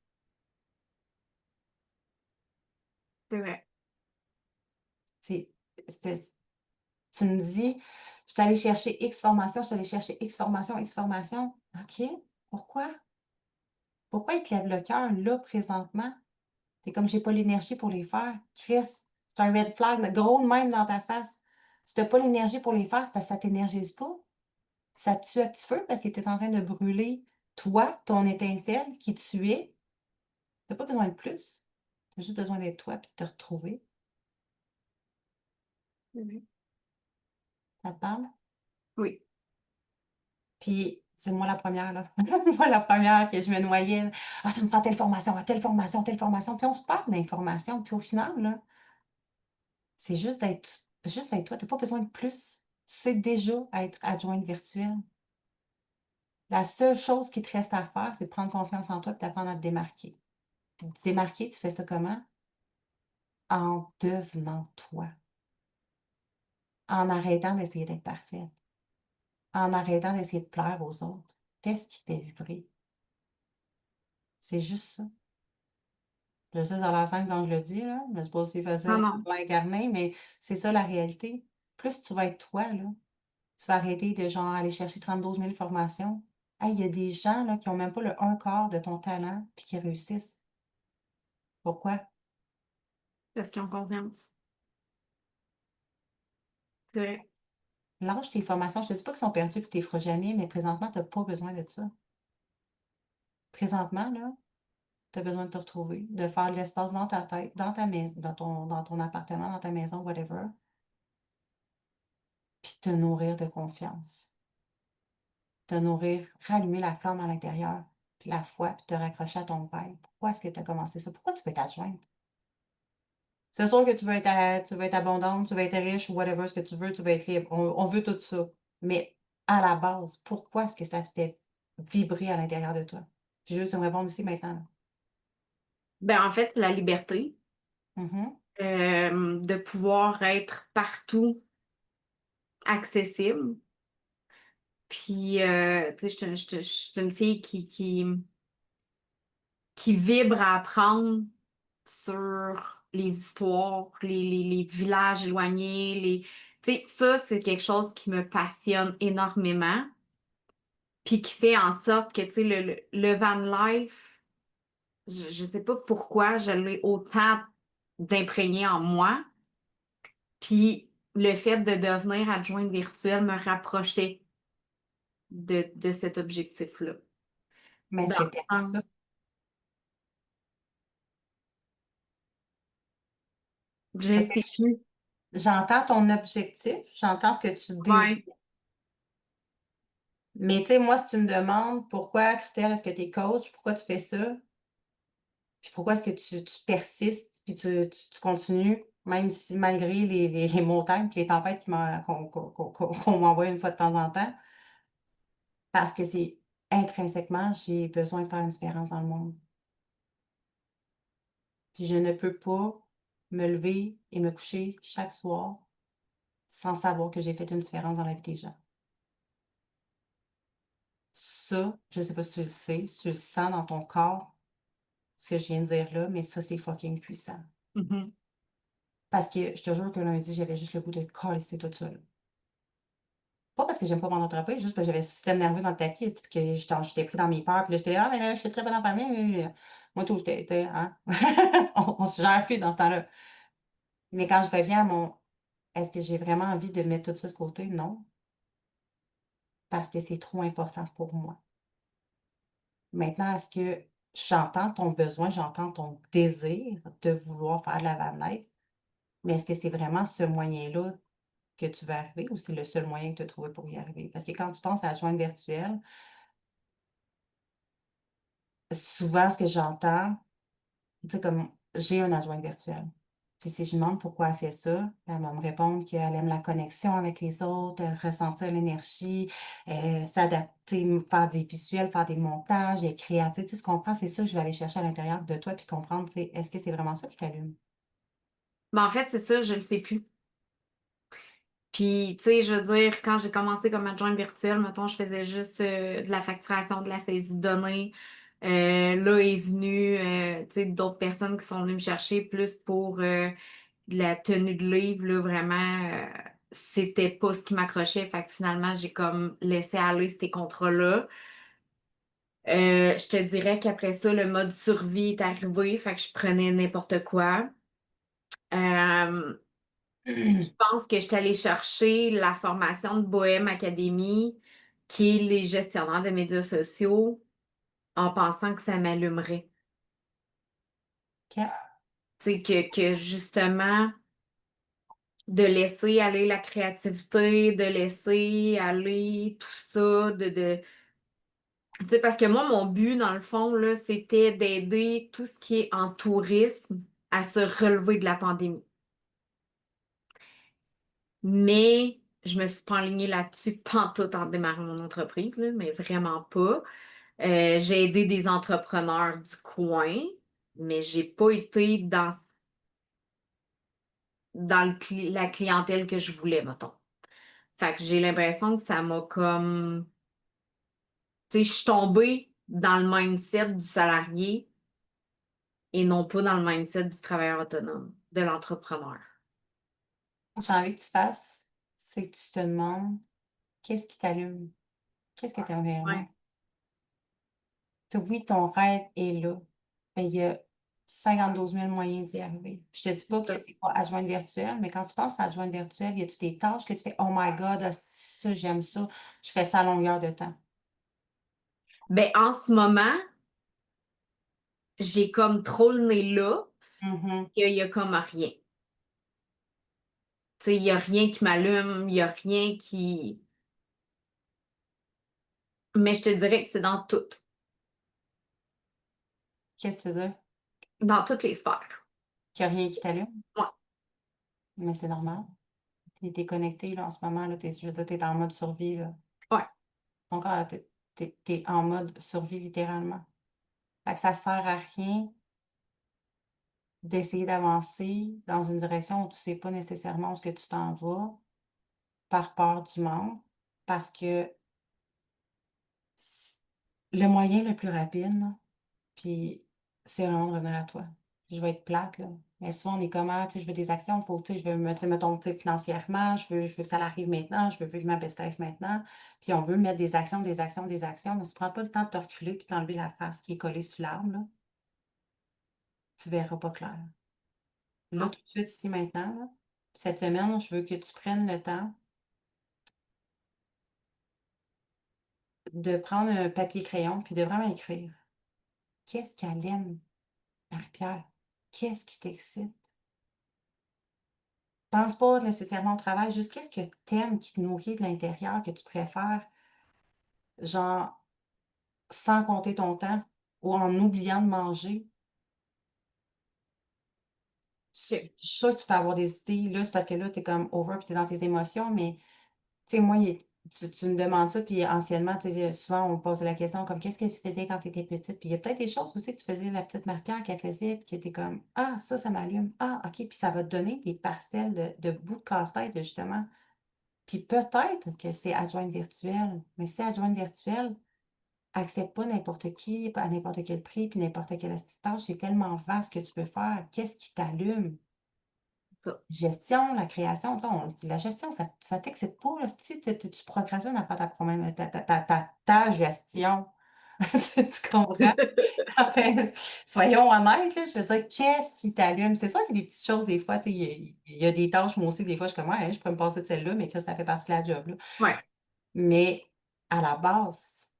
c'est vrai. C'est, c'est- Tu me dis, je suis allée chercher X formation, je suis allée chercher X formation, X formation. OK. Pourquoi? Pourquoi ils te lèvent le cœur là, présentement? T'es comme j'ai pas l'énergie pour les faire. Chris, c'est un red flag gros de même dans ta face. Si t'as pas l'énergie pour les faire, c'est parce que ça t'énergise pas. Ça te tue à petit feu parce que t'es en train de brûler, toi, ton étincelle qui tuait. T'as pas besoin de plus. T'as juste besoin d'être toi et de te retrouver. Mhm. Ça te parle? Oui. Puis, c'est moi la première, là. Moi la première que je me noyais. Ah, ça me prend telle formation, ah, telle formation, telle formation. Puis on se parle d'informations. Puis au final, là, c'est juste d'être toi. Tu as pas besoin de plus. Tu sais déjà être adjointe virtuelle. La seule chose qui te reste à faire, c'est de prendre confiance en toi et d'apprendre à te démarquer. Puis te démarquer, tu fais ça comment? En devenant toi. En arrêtant d'essayer d'être parfaite. En arrêtant d'essayer de plaire aux autres. Qu'est-ce qui te fait vibrer? C'est juste ça. Je sais, ça a l'air simple quand je le dis, là, mais c'est pas aussi Non, facile non. à l'incarner, mais c'est ça la réalité. Plus tu vas être toi, là, tu vas arrêter de genre aller chercher 32 000 formations. Hey, il y a des gens là, qui ont même pas le un quart de ton talent puis qui réussissent. Pourquoi? Parce qu'ils ont confiance. C'est vrai. Lâche tes formations. Je te dis pas qu'ils sont perdus et que tu les feras jamais, mais présentement, tu n'as pas besoin de ça. Présentement, là, tu as besoin de te retrouver, de faire de l'espace dans ta tête, dans ta maison, dans ton appartement, dans ta maison, whatever, puis te nourrir de confiance. Te nourrir, rallumer la flamme à l'intérieur, puis la foi, puis te raccrocher à ton rêve. Pourquoi est-ce que tu as commencé ça? Pourquoi tu veux t'adjoindre? C'est sûr que tu veux être abondante, tu veux être riche, whatever ce que tu veux être libre. On veut tout ça. Mais à la base, pourquoi est-ce que ça te fait vibrer à l'intérieur de toi? Puis juste me répondre ici maintenant. Là. Ben, en fait, la liberté, Mhm. de pouvoir être partout accessible. Puis, tu sais, je suis une fille qui vibre à apprendre sur les histoires, les villages éloignés, tu sais, ça, c'est quelque chose qui me passionne énormément, puis qui fait en sorte que, tu sais, le van life, je sais pas pourquoi je l'ai autant d'imprégné en moi, puis le fait de devenir adjointe virtuelle me rapprochait de cet objectif-là. Mais est-ce Dans que tu aimes le ça? sens- Je Parce que sais plus. j'entends ton objectif, j'entends ce que tu désires. Ouais. Mais tu sais, moi, si tu me demandes pourquoi, Christelle, est-ce que tu es coach? Pourquoi tu fais ça? Puis pourquoi est-ce que tu persistes, puis tu continues, même si malgré les montagnes puis les tempêtes qu'on m'envoie une fois de temps en temps, parce que c'est intrinsèquement, j'ai besoin de faire une différence dans le monde. Puis je ne peux pas me lever et me coucher chaque soir sans savoir que j'ai fait une différence dans la vie des gens. Ça, je sais pas si tu le sais, si tu le sens dans ton corps, ce que je viens de dire là, mais ça, c'est fucking puissant. Mhm. Parce que je te jure que lundi, j'avais juste le goût de calisser tout ça, là. Pas parce que j'aime pas mon entreprise, juste parce que j'avais le système nerveux dans le tapis, puis que j'étais pris dans mes peurs, puis là, j'étais là, ah, mais là, je suis très bonne en famille, moi, tout, hein? On se gère plus dans ce temps-là. Mais quand je reviens à mon, est-ce que j'ai vraiment envie de mettre tout ça de côté? Non, parce que c'est trop important pour moi. Maintenant, est-ce que j'entends ton besoin, j'entends ton désir de vouloir faire de la van life, mais est-ce que c'est vraiment ce moyen-là que tu vas arriver ou c'est le seul moyen que tu as trouvé pour y arriver? Parce que quand tu penses à la jointe virtuelle, souvent, ce que j'entends, tu sais, comme j'ai un adjointe virtuelle. Puis si je demande pourquoi elle fait ça, elle va me répondre qu'elle aime la connexion avec les autres, ressentir l'énergie, s'adapter, faire des visuels, faire des montages, être créative. Tu sais, tu comprends? C'est ça que je vais aller chercher à l'intérieur de toi puis comprendre, tu sais, est-ce que c'est vraiment ça qui t'allume? Ben, en fait, c'est ça, je le sais plus. Puis, tu sais, je veux dire, quand j'ai commencé comme adjointe virtuelle, mettons, je faisais juste de la facturation, de la saisie de données. Là est venu, tu sais, d'autres personnes qui sont venues me chercher plus pour de la tenue de livre, là, vraiment, c'était pas ce qui m'accrochait. Fait que finalement, j'ai comme laissé aller ces contrats-là. Je te dirais qu'après ça, le mode survie est arrivé, fait que je prenais n'importe quoi. Euh, je pense que je suis allée chercher la formation de Bohème Academy, qui est les gestionnaires de médias sociaux, en pensant que ça m'allumerait. OK. Tu sais, que justement, de laisser aller la créativité, de laisser aller tout ça, tu sais, parce que moi, mon but, dans le fond, là, c'était d'aider tout ce qui est en tourisme à se relever de la pandémie. Mais je me suis pas enlignée là-dessus pantoute en démarrant mon entreprise, là, mais vraiment pas. J'ai aidé des entrepreneurs du coin, mais j'ai pas été dans la clientèle que je voulais, mettons. Fait que j'ai l'impression que ça m'a comme, tu sais, je suis tombée dans le mindset du salarié et non pas dans le mindset du travailleur autonome, de l'entrepreneur. J'ai envie que tu fasses, c'est que tu te demandes qu'est-ce qui t'allume? Qu'est-ce que tu aimes Ouais, réellement? Tu sais, oui, ton rêve est là, mais il y a 52 000 moyens d'y arriver. Puis je te dis c'est pas que ça. c'est pas adjointe virtuelle, mais quand tu penses à adjointe virtuelle, y a-tu des tâches que tu fais: «Oh my God, ah ça, j'aime ça, je fais ça à longueur de temps». Ben, en ce moment, j'ai comme trop le nez là, Mmh. qu'il y a comme rien. Tu sais, il y a rien qui m'allume, il y a rien qui... Mais je te dirais que c'est Qu'est-ce que tu veux dire? dans toutes les sphères. Qu'il y a rien qui t'allume? Ouais, Mais c'est normal. Tu es connecté là, en ce moment, là, je veux dire, tu es en mode survie, là. ouais. Ton corps, tu en mode survie littéralement. Fait que ça sert à rien d'essayer d'avancer dans une direction où tu sais pas nécessairement où ce que tu t'en vas par peur du manque, parce que Le moyen le plus rapide, là, puis c'est vraiment de revenir à toi. Je vais être plate, là, mais souvent on est comme: «Ah, tu sais, je veux des actions, faut, tu sais, je veux me, tu sais, mettons, tu sais, financièrement, je veux que ça arrive maintenant, je veux vivre ma best life maintenant». Puis on veut mettre des actions, des actions, des actions, mais si tu prends pas le temps de te reculer puis d'enlever la face qui est collée sur l'arbre, là, tu verras pas clair. Là, Non, tout de suite, ici, maintenant, là, cette semaine, je veux que tu prennes le temps de prendre un papier-crayon puis de vraiment écrire. Qu'est-ce qu'elle aime, Marie-Pierre? Qu'est-ce qui t'excite? Pense pas nécessairement au travail, juste qu'est-ce que t'aimes, qui te nourrit de l'intérieur, que tu préfères, genre, sans compter ton temps ou en oubliant de manger. OK. Je suis sûre que tu peux avoir des idées, là, c'est parce que là, tu es comme over puis tu es dans tes émotions, mais tu sais, moi, tu me demandes ça, puis anciennement, tu sais, souvent, on me pose la question comme: «Qu'est-ce que tu faisais quand tu étais petite?» Puis il y a peut-être des choses aussi que tu faisais, la petite Marie-Pierre qu'elle faisait, puis qui était comme: «Ah, ça m'allume. Ah, OK». Puis ça va te donner des parcelles de bouts de casse-tête, justement. Puis peut-être que c'est adjointe virtuelle, mais si adjointe virtuelle, accepte pas n'importe qui, à n'importe quel prix, puis n'importe quelle petite tâche. C'est tellement vaste que tu peux faire. Qu'est-ce qui t'allume? Ça. Gestion, la création, tu sais, la gestion, ça t'excite pas, là, si tu procrastines à faire ta gestion. Tu comprends? Enfin, soyons honnêtes, là, je veux dire, qu'est-ce qui t'allume? C'est sûr qu'il y a des petites choses des fois, tu sais, il y a des tâches, moi aussi, des fois, je suis comme: «Ouais, je pourrais me passer de celle-là», mais Chris, ça fait partie de la job, là. Ouais, Mais à la base,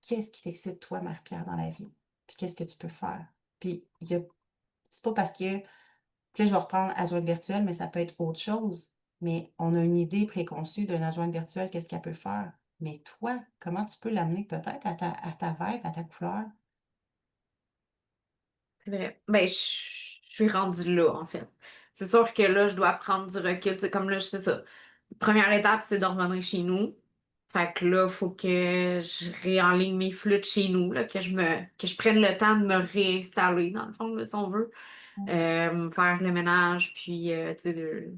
qu'est-ce qui t'excite, toi, Marie-Pierre, dans la vie? Puis qu'est-ce que tu peux faire? Puis il y a c'est pas parce que puis là, je vais reprendre adjointe virtuelle, mais ça peut être autre chose. Mais on a une idée préconçue d'une adjointe virtuelle, qu'est-ce qu'elle peut faire. Mais toi, comment tu peux l'amener peut-être à ta vibe, à ta couleur? c'est vrai. Ben, je suis rendue là, en fait. C'est sûr que là, je dois prendre du recul. C'est comme là, je sais ça. Première étape, c'est de revenir chez nous. Fait que là, faut que je réenligne mes flûtes chez nous, là, que je prenne le temps de me réinstaller, dans le fond, là, si on veut. Mmh. Faire le ménage, puis, tu sais, de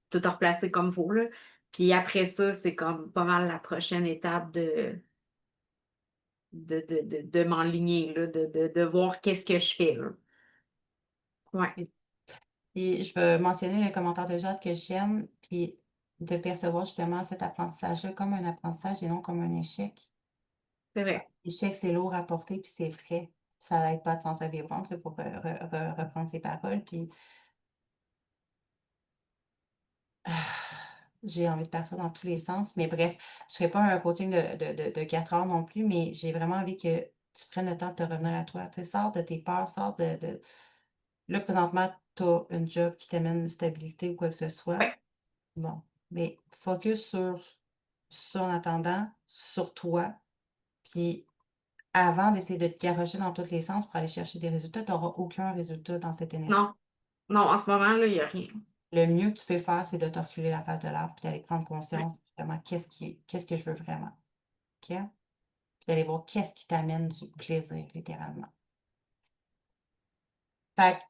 tout replacer comme faut, là. Puis après ça, c'est comme pas mal la prochaine étape de m'enligner, là, de voir qu'est-ce que je fais, là. Ouais, Et puis, je veux mentionner le commentaire de Jade que j'aime, puis de percevoir justement cet apprentissage-là comme un apprentissage et non comme un échec. c'est vrai. Échec, c'est lourd à porter, puis c'est vrai. Ça aide pas à te sentir vibrante, là, pour reprendre ses paroles. Puis j'ai envie de partir dans tous les sens, mais bref, je ferai pas un coaching de 4 heures non plus, mais j'ai vraiment envie que tu prennes le temps de te revenir à toi. Tu sais, sors de tes peurs, sors de là, présentement, tu as un job qui t'amène une stabilité ou quoi que ce soit. Ouais, Bon, mais focus sur ça en attendant, sur toi, puis avant d'essayer de te garrocher dans tous les sens pour aller chercher des résultats, tu auras aucun résultat dans cette énergie. non, non, en ce moment, là, il y a rien. Le mieux que tu peux faire, c'est de te reculer la face de l'arbre, puis d'aller prendre Ouais, conscience, justement, qu'est-ce que je veux vraiment, OK? Puis d'aller voir qu'est-ce qui t'amène du plaisir, littéralement. Fait que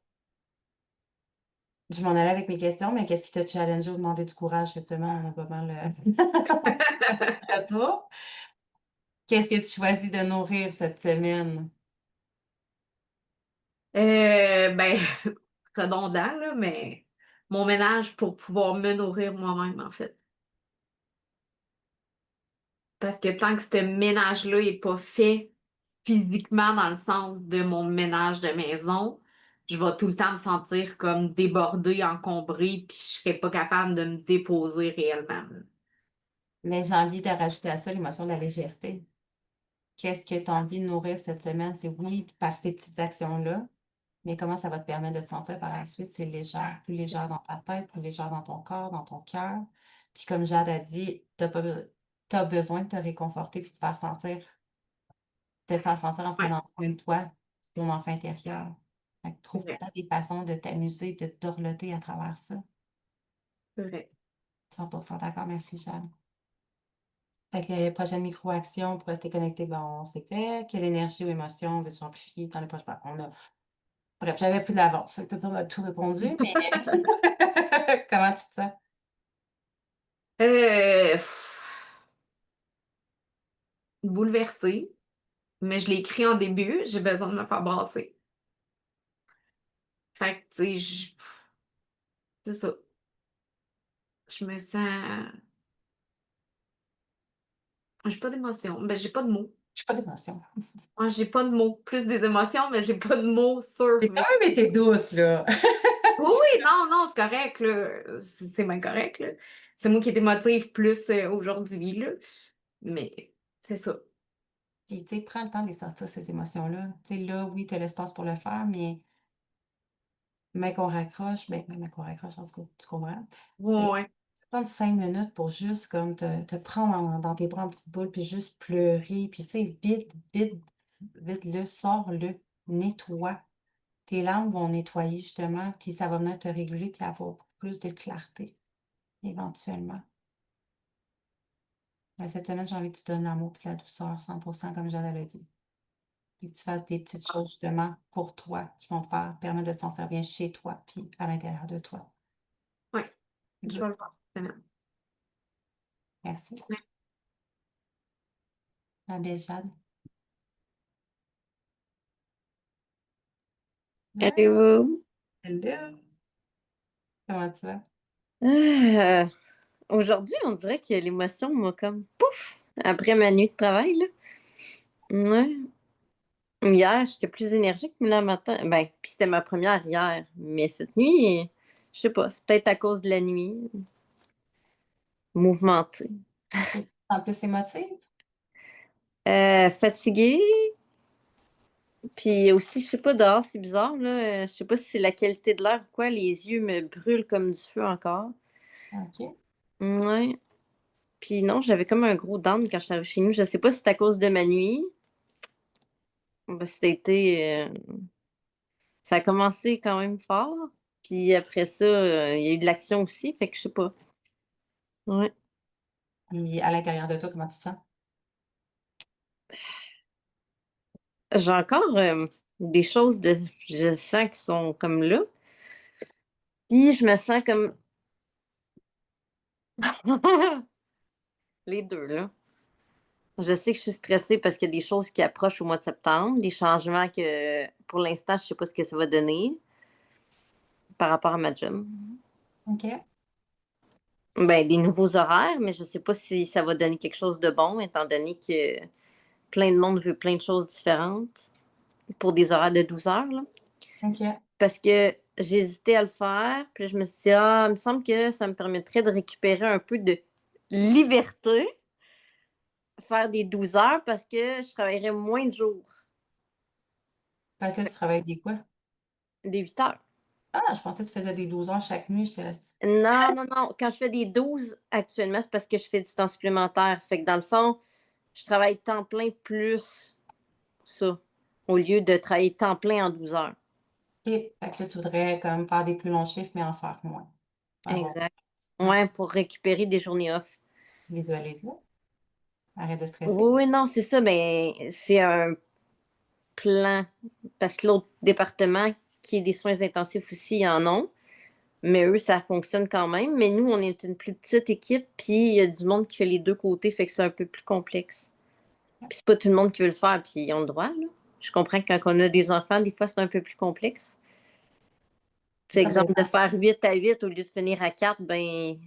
je m'en allais avec mes questions, mais qu'est-ce qui t'a challengé ou demandé du courage cette semaine? On a pas mal, le tour. Qu'est-ce que tu choisis de nourrir cette semaine? Ben, redondant, là, mais mon ménage pour pouvoir me nourrir moi-même, en fait. Parce que tant que ce ménage-là est pas fait physiquement dans le sens de mon ménage de maison, je vais tout le temps me sentir comme débordée, encombrée, puis je serai pas capable de me déposer réellement. Mais j'ai envie de rajouter à ça l'émotion de la légèreté. Qu'est-ce que tu as envie de nourrir cette semaine? C'est oui, par ces petites actions-là, mais comment ça va te permettre de te sentir par la suite? C'est légère, plus légère dans ta tête, plus légère dans ton corps, dans ton cœur. Puis comme Jade a dit, tu besoin de te réconforter puis de te faire sentir en Ouais, prenant soin de toi, c'est ton enfant intérieur. Fait que c'est trouve vrai, peut-être des façons de t'amuser, de te dorloter à travers ça. c'est vrai. 100% d'accord, merci Jade. Fait que les prochaines micro-actions pour rester connecté, ben, on sait fait. Quelle énergie ou émotion veux-tu amplifier dans les prochains? Ben, bref, j'avais pris de l'avance. Fait que t'as pas mal tout répondu, mais comment tu te sens? Euh, bouleversée, mais je l'ai écrit en début, j'ai besoin de me faire brasser. Fait que, tu sais, c'est ça. Je me sens. J'ai pas d'émotion. Ben, j'ai pas de mots. J'ai pas d'émotion. Ah, j'ai pas de mots. Plus des émotions, mais j'ai pas de mots sur J'ai quand mes. même été douce, là. Oui, oui, non, non, c'est correct, là. C'est bien correct, là. C'est moi qui émotive plus aujourd'hui, là. Mais c'est ça. Puis, tu sais, prends le temps de les sortir, ces émotions-là. Tu sais, là, oui, tu as l'espace pour le faire, mais qu'on raccroche, ben, même qu'on raccroche, en tout cas, tu comprends? Et Ouais. prendre 5 minutes pour juste comme te prendre dans tes bras en petite boule, puis juste pleurer, puis tu sais, vite le, sors-le, nettoie. Tes larmes vont nettoyer justement, puis ça va venir te réguler, puis avoir beaucoup plus de clarté, éventuellement. Ben, cette semaine, j'ai envie que tu donnes l'amour et la douceur 100% comme Jeanne l'a dit. Puis que tu fasses des petites choses justement pour toi qui vont te permettre de te sentir bien chez toi, puis à l'intérieur de toi. Ouais. Je Good. vais le faire cette semaine. Merci. Ouais. La belle Jade. Hein? Hello. Hello. Comment tu vas? Euh, Aujourd'hui, on dirait que l'émotion m'a comme pouf après ma nuit de travail, là. Ouais. Hier, j'étais plus énergique, mais là, matin, ben, puis c'était ma première hier. Mais cette nuit, je sais pas, c'est peut-être à cause de la nuit, mouvementée. En plus émotive? Fatiguée, puis aussi, je sais pas, dehors, c'est bizarre, là. Je sais pas si c'est la qualité de l'air ou quoi, les yeux me brûlent comme du feu encore. OK. Ouais. Puis non, j'avais comme un gros down quand je suis arrivée chez nous. Je sais pas si c'est à cause de ma nuit. Bah, ça a commencé quand même fort. Puis après ça, il y a eu de l'action aussi. Fait que je sais pas. Ouais. Et à l'intérieur de toi, comment tu te sens? J'ai encore des choses je sens qui sont comme là. Puis je me sens comme les deux, là. Je sais que je suis stressée parce qu'il y a des choses qui approchent au mois de septembre, des changements que pour l'instant, je sais pas ce que ça va donner par rapport à ma job. OK. Ben, des nouveaux horaires, mais je sais pas si ça va donner quelque chose de bon, étant donné que plein de monde veut plein de choses différentes pour des horaires de 12 heures, là. OK. Parce que j'hésitais à le faire, puis je me suis dit, ah, il me semble que ça me permettrait de récupérer un peu de liberté, faire des 12 heures, parce que je travaillerais moins de jours, Parce que tu travailles des quoi? des 8 heures. Ah, je pensais que tu faisais des 12 heures chaque nuit. J'étais restée. Non, non, non. Quand je fais des 12 actuellement, c'est parce que je fais du temps supplémentaire. Fait que dans le fond, je travaille temps plein plus ça, au lieu de travailler temps plein en 12 heures. OK. Fait que là, tu voudrais comme faire des plus longs chiffres, mais en faire moins. Avoir Exact. OK. Ouais, pour récupérer des journées off. Visualise-le. Arrête de stresser. Oui, oui, non, c'est ça, mais c'est un plan. Parce que l'autre département, qui est des soins intensifs aussi, ils en ont. Mais eux, ça fonctionne quand même. Mais nous, on est une plus petite équipe, puis il y a du monde qui fait les deux côtés, fait que c'est un peu plus complexe. Puis c'est pas tout le monde qui veut le faire, puis ils ont le droit, là. Je comprends que quand on a des enfants, des fois, c'est un peu plus complexe. C'est Ça exemple de dépend. faire 8 à 8 au lieu de finir à 4, ben,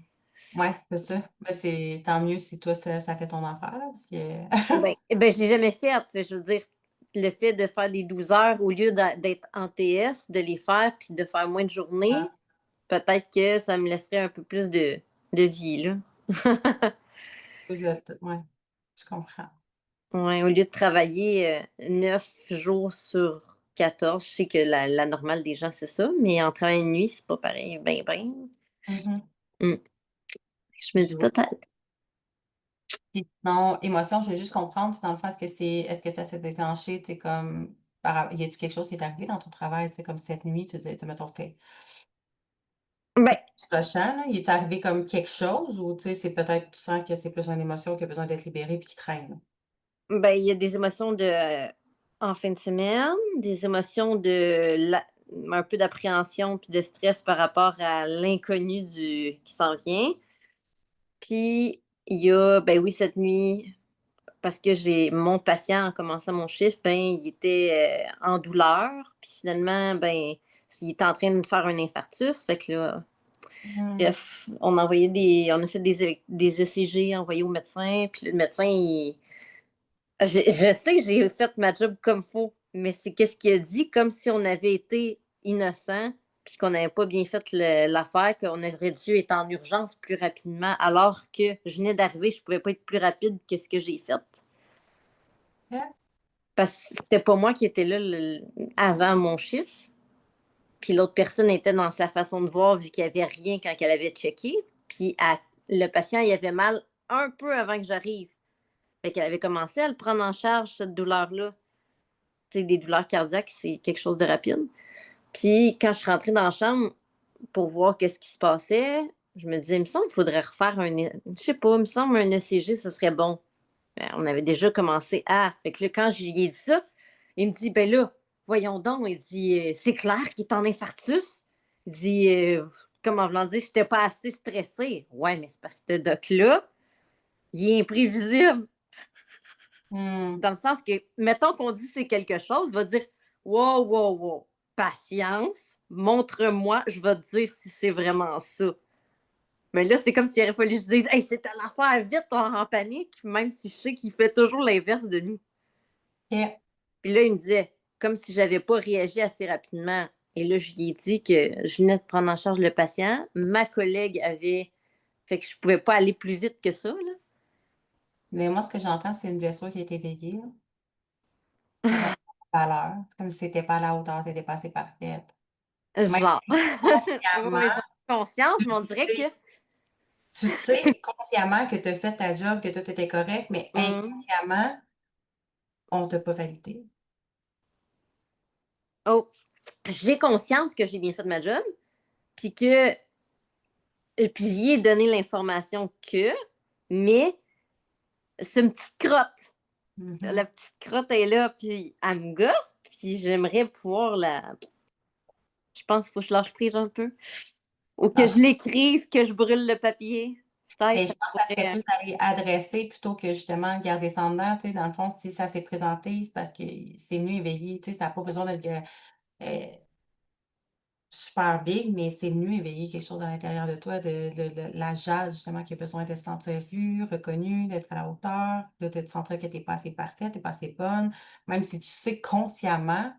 Ouais, c'est ça. Ben, c'est tant mieux si toi, ça fait ton affaire, là, parce que ben, je l'ai jamais fait. Je veux dire, le fait de faire des 12 heures au lieu d'être en TS, de les faire puis de faire moins de journées, ah, peut-être que ça me laisserait un peu plus de vie, là. ouais, je comprends. Ouais, au lieu de travailler 9 jours sur 14, je sais que la normale des gens, c'est ça, mais en travaillant de nuit, c'est pas pareil. Ben, ben. Mhm. Hmm. Je me Je dis vois. peut-être. Puis non, émotion, je veux juste comprendre, c'est dans le fond, est-ce que ça s'est déclenché, tu sais, comme, y a-tu quelque chose qui est arrivé dans ton travail, tu sais, comme cette nuit, tu dis, tu sais, mettons, c'était Ben, stressant, là, il est arrivé comme quelque chose ou, tu sais, c'est peut-être, tu sens que c'est plus une émotion qui a besoin d'être libérée puis qui traîne? ben, il y a des émotions en fin de semaine, des émotions un peu d'appréhension puis de stress par rapport à l'inconnu qui s'en vient. Puis il y a, ben oui, cette nuit, parce que mon patient, en commençant mon chiffre, ben, il était en douleur. Puis finalement, ben, il était en train de me faire un infarctus. Fait que là, bref, on a fait des ECG envoyés au médecin. Puis le médecin, je sais que j'ai fait ma job comme faut, mais c'est qu'est-ce qu'il a dit, comme si on avait été innocent, puis qu'on n'avait pas bien fait l'affaire, qu'on aurait dû être en urgence plus rapidement, alors que je venais d'arriver, je pouvais pas être plus rapide que ce que j'ai fait. OK. Parce que c'était pas moi qui étais là avant mon chiffre, puis l'autre personne était dans sa façon de voir, vu qu'il n'y avait rien quand elle avait checké, puis le patient, il avait mal un peu avant que j'arrive. Fait qu'elle avait commencé à le prendre en charge, cette douleur-là. Tu sais, des douleurs cardiaques, c'est quelque chose de rapide. Puis quand je suis rentrée dans la chambre pour voir qu'est-ce qui se passait, je me disais, il me semble qu'il faudrait refaire je sais pas, il me semble un ECG, ce serait bon. Ben, on avait déjà commencé à. Fait que là, quand je lui ai dit ça, il me dit, ben là, voyons donc, il dit, c'est clair qu'il est en infarctus. Il dit, comme en voulant dire, je n'étais pas assez stressée. Ouais, mais c'est parce que ce doc-là, il est imprévisible. Dans le sens que, mettons qu'on dit c'est quelque chose, va dire wow, wow, wow, patience, montre-moi, je vais te dire si c'est vraiment ça. Mais là, c'est comme s'il aurait fallu que je dise hey, c'est à l'affaire, vite, on est en panique, même si je sais qu'il fait toujours l'inverse de nous. OK. Puis là, il me disait, comme si j'avais pas réagi assez rapidement. Et là, je lui ai dit que je venais de prendre en charge le patient. Ma collègue avait. Fait que je pouvais pas aller plus vite que ça, là. Mais moi, ce que j'entends, c'est une blessure qui est éveillée, là, par rapport à la valeur. C'est comme si tu étais pas à la hauteur, tu étais pas assez parfaite. Même Genre. si consciemment, Oui, j'en ai conscience, tu mais on dirait que. sais tu sais consciemment que tu as fait ta job, que tout était correct, mais Hum. inconsciemment, on t'a pas validé. Oh, j'ai conscience que j'ai bien fait ma job, puis que puis j'y ai donné l'information que, mais c'est une petite crotte. La Mhm. petite crotte est là, puis elle me gosse, puis j'aimerais pouvoir la. Je pense qu'il faut que je lâche prise un peu. Ou que je Lâche. l'écrive, que je brûle le papier. Peut-être Mais ça je pense que ça serait pourrait. plus d'aller adresser plutôt que justement garder ça en dedans. Tu sais, dans le fond, si ça s'est présenté, c'est parce que c'est mieux éveillé. Tu sais, ça n'a pas besoin d'être super big, mais c'est mieux éveiller quelque chose à l'intérieur de toi, de la jase, justement, qui a besoin de se sentir vue, reconnue, d'être à la hauteur, de te sentir que tu n'es pas assez parfaite, tu n'es pas assez bonne. Même si tu sais consciemment,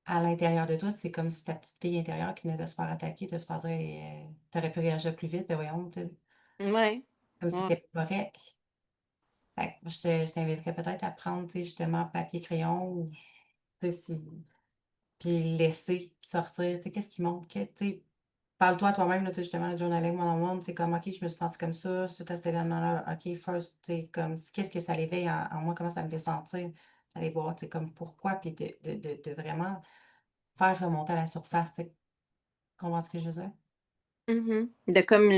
à l'intérieur de toi, c'est comme si ta petite fille intérieure qui venait de se faire attaquer, de se faire dire t'aurais pu réagir plus vite, ben voyons, tu sais, Ouais. comme si Ouais. c'était pas correct. Fait que je t'inviterais peut-être à prendre, tu sais, justement, papier, crayon, ou, tu sais, puis laisser sortir, tu sais, qu'est-ce qui monte, tu sais, parle-toi à toi-même, là, tu sais, justement, le journaling one-on-one, c'est comme, OK, je me suis sentie comme ça, suite à cet événement-là. OK, first, tu sais, comme, qu'est-ce que ça l'éveille en moi, comment ça me fait sentir? Aller voir, tu sais, comme, pourquoi, puis de vraiment faire remonter à la surface, tu sais, comprends ce que je veux dire? Mhm. De comme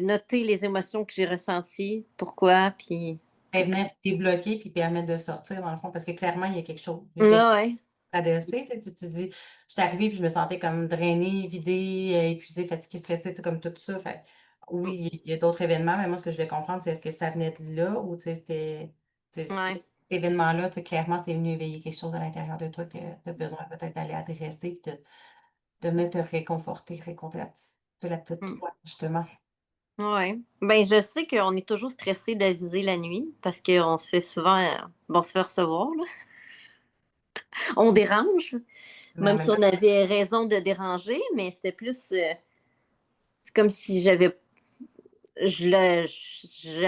noter les émotions que j'ai ressenties, pourquoi, puis. Et venir débloquer puis permettre de sortir, dans le fond, parce que clairement, il y a quelque chose. Il y a quelque chose Ouais. à adresser, tu sais, tu te dis: «Je suis arrivée puis je me sentais comme drainée, vidée, épuisée, fatiguée, stressée», tu sais, comme tout ça. Fait oui, il y a d'autres événements, mais moi, ce que je voulais comprendre, c'est est-ce que ça venait de là ou tu sais, c'était tu sais, Ouais. cet événement-là, tu sais, clairement, c'est venu éveiller quelque chose à l'intérieur de toi que tu as besoin peut-être d'aller adresser puis de venir te réconforter, réconforter la petite Mm. toi, justement. Ouais. Ben, je sais qu'on est toujours stressé d'aviser la nuit parce qu'on se fait souvent, bon, on se fait recevoir, là. On dérange, Mais en même même si temps, on avait raison de déranger, mais c'était plus, c'est comme si j'ai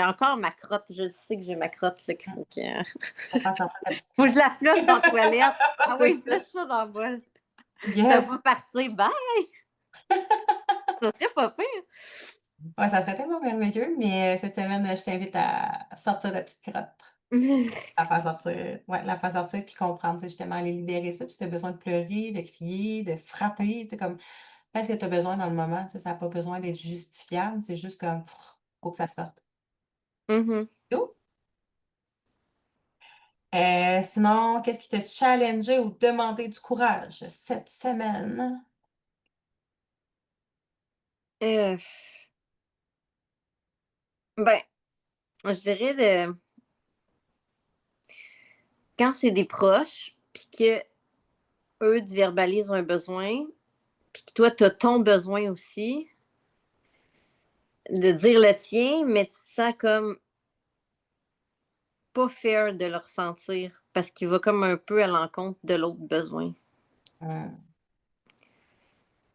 encore ma crotte, je sais que j'ai ma crotte, là, qu'il faut que, ça fait sortir ta petite faut que je crotte. la flush dans la toilette. Ah C'est oui, ça. flush ça dans le bol. Ça Yes! va partir, bye! Ça serait pas pire. Ouais, ça serait tellement merveilleux, mais cette semaine, je t'invite à sortir de la petite crotte. La faire sortir, ouais, la faire sortir puis comprendre, tu sais, justement, aller libérer ça. Puis si tu as besoin de pleurer, de crier, de frapper, tu sais, comme, fais ce que tu as besoin dans le moment, tu sais, ça a pas besoin d'être justifiable, c'est juste comme, faut que ça sorte. Mhm. Tout. Sinon, qu'est-ce qui t'a challengé ou demandé du courage cette semaine? Euh, ben, je dirais quand c'est des proches, puis que eux te verbalisent un besoin, puis que toi, tu as ton besoin aussi, de dire le tien, mais tu te sens comme pas fair de le ressentir parce qu'il va comme un peu à l'encontre de l'autre besoin. Hum.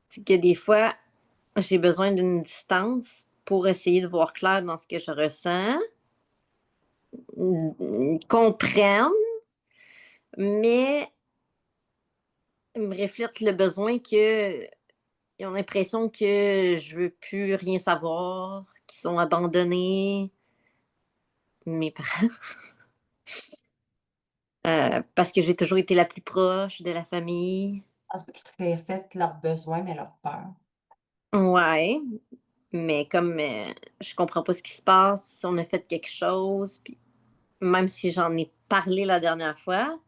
C'est que des fois, j'ai besoin d'une distance pour essayer de voir clair dans ce que je ressens, comprendre, mais me reflète le besoin que ils ont l'impression que je veux plus rien savoir, qu'ils sont abandonnés, mes parents, parce que j'ai toujours été la plus proche de la famille. Je pense pas qu'ils te reflètent leurs besoins, mais leurs peurs. Ouais, mais comme je comprends pas ce qui se passe, si on a fait quelque chose, puis même si j'en ai parlé la dernière fois,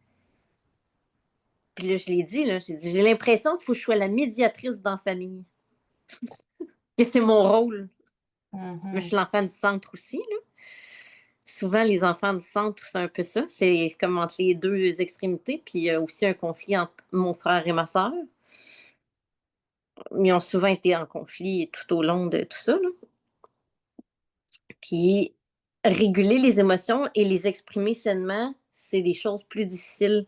puis là, je l'ai dit, là, j'ai dit, j'ai l'impression qu'il faut que je sois la médiatrice dans la famille, que c'est mon rôle. Je Mhm. suis l'enfant du centre aussi, là. Souvent, les enfants du centre, c'est un peu ça. C'est comme entre les deux extrémités. Puis il y a aussi un conflit entre mon frère et ma sœur. Ils ont souvent été en conflit tout au long de tout ça, là. Puis réguler les émotions et les exprimer sainement, c'est des choses plus difficiles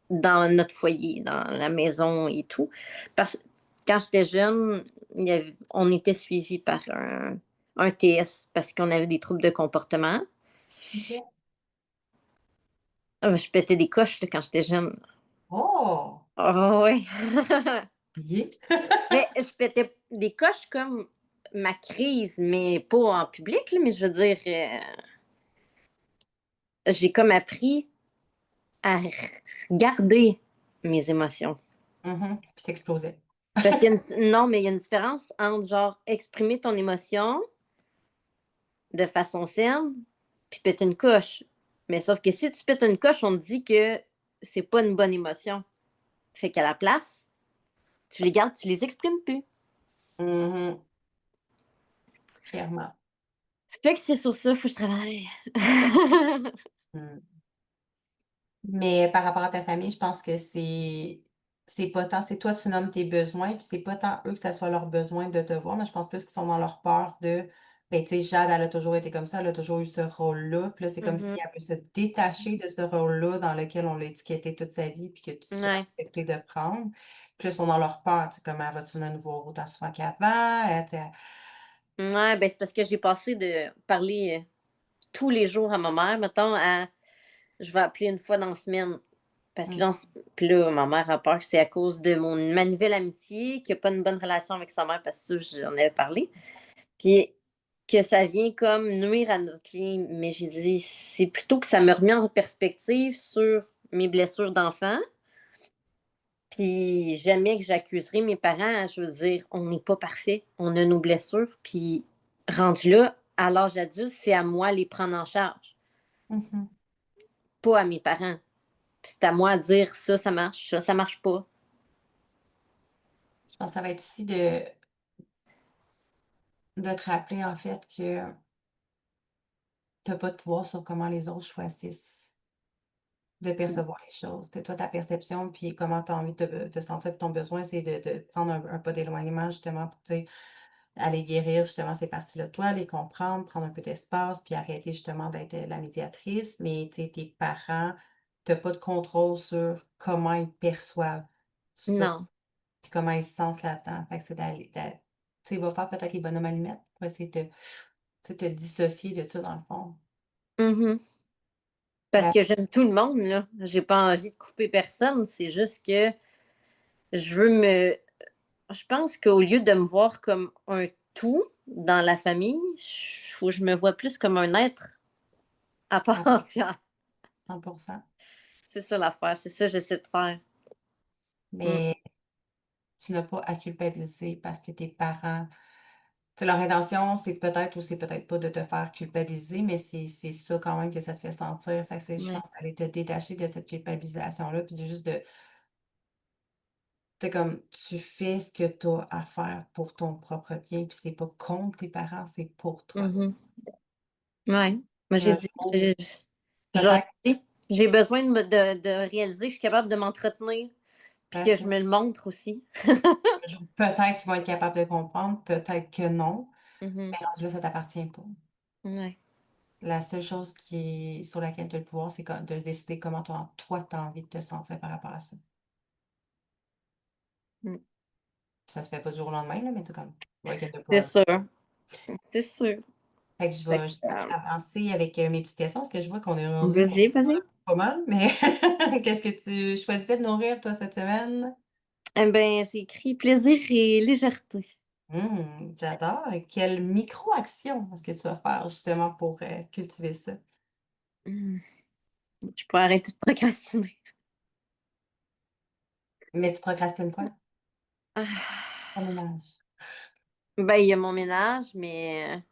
dans notre foyer, dans la maison et tout. Parce que quand j'étais jeune, on était suivi par un TS parce qu'on avait des troubles de comportement. OK. Je pétais des coches là, quand j'étais jeune. Oh! Ah ouais. Yeah. Mais je pétais des coches comme ma crise, mais pas en public, là, mais je veux dire, j'ai comme appris à garder mes émotions. Mhm. Puis t'explosais. Parce qu'il y a non, mais il y a une différence entre genre exprimer ton émotion de façon saine, puis péter une coche. Mais sauf que si tu pètes une coche, on te dit que c'est pas une bonne émotion. Fait qu'à la place, tu les gardes, tu les exprimes plus. Mhm. Clairement. Fait que c'est sur ça, faut que je travaille. Mm. Mais par rapport à ta famille, je pense que c'est pas tant c'est toi, tu nommes tes besoins, puis c'est pas tant eux que ça soit leur besoin de te voir, mais je pense plus qu'ils sont dans leur peur de ben, tu sais, Jade, elle a toujours été comme ça, elle a toujours eu ce rôle-là. Puis là, c'est comme si Mhm. elle veut se détacher de ce rôle-là dans lequel on l'a étiqueté toute sa vie, puis que tu as Ouais. accepté de prendre. Puis là, ils sont dans leur peur, tu sais, comment vas-tu nous voir autant souvent qu'avant? Tu sais, Ouais, ben, c'est parce que j'ai passé de parler tous les jours à ma mère, mettons, à je vais appeler une fois dans la semaine. Parce que mmh, là, puis là, ma mère a peur que c'est à cause de ma nouvelle amitié, qu'il n'y a pas une bonne relation avec sa mère, parce que ça, j'en avais parlé. Puis que ça vient comme nuire à notre lien. Mais j'ai dit, c'est plutôt que ça me remet en perspective sur mes blessures d'enfant. Puis jamais que j'accuserai mes parents. Je veux dire, on n'est pas parfait. On a nos blessures. Puis rendu là, à l'âge adulte, c'est à moi de les prendre en charge, mmh. pas à mes parents. Puis c'est à moi de dire ça marche pas. Je pense que ça va être ici de te rappeler, en fait, que tu as pas de pouvoir sur comment les autres choisissent de percevoir les choses. Tu toi, ta perception, puis comment tu as envie de te sentir, puis ton besoin, c'est de prendre un pas d'éloignement, justement, pour, tu sais, aller guérir, justement, ces parties-là de toi, les comprendre, prendre un peu d'espace, puis arrêter, justement, d'être, la médiatrice. Mais, tu sais, tes parents, tu pas de contrôle sur comment ils perçoivent ça, Non. puis comment ils se sentent là-dedans. Fait que c'est tu sais, va faire peut-être les bonhommes allumettes pour essayer de, tu sais, te dissocier de ça, dans le fond. Mhm. Parce que j'aime tout le monde, là. J'ai pas envie de couper personne. C'est juste que je veux me. Je pense qu'au lieu de me voir comme un tout dans la famille, faut que je me vois plus comme un être à part 100 entière. 100. C'est ça l'affaire. C'est ça que j'essaie de faire. Mm. Mais tu n'as pas à culpabiliser parce que tes parents, tu sais, leur intention, c'est peut-être ou c'est peut-être pas de te faire culpabiliser, mais c'est ça quand même que ça te fait sentir. Fait que c'est je Ouais. pense aller te détacher de cette culpabilisation-là, puis de juste de tu comme tu fais ce que tu as à faire pour ton propre bien, puis c'est pas contre tes parents, c'est pour toi. Mhm. Ouais. Moi, Puis un j'ai dit, jour, je vais peut-être arrêter. J'ai besoin de réaliser que je suis capable de m'entretenir, puis que That's je it. me le montre aussi. Un jour, peut-être qu'ils vont être capables de comprendre, peut-être que non, Mhm. mais rendu là, ça t'appartient pas. Ouais. La seule chose qui est sur laquelle tu as le pouvoir, c'est de décider comment toi, tu as envie de te sentir par rapport à ça. Mm. Ça se fait pas du jour au lendemain, là, mais tu sais, comme, inquiète C'est pas. sûr. C'est sûr. Fait que je Fait vais juste que, avancer avec mes petites questions, parce que je vois qu'on est rendu vas-y, vas-y. pas mal, mais qu'est-ce que tu choisissais de nourrir, toi, cette semaine? Eh ben, j'ai écrit plaisir et légèreté. J'adore. Quelle micro-action est-ce que tu vas faire justement pour cultiver ça? Mm. Je pourrais arrêter de procrastiner. Mais tu procrastines quoi? Ah. Ton ménage. Ben, il y a mon ménage, mais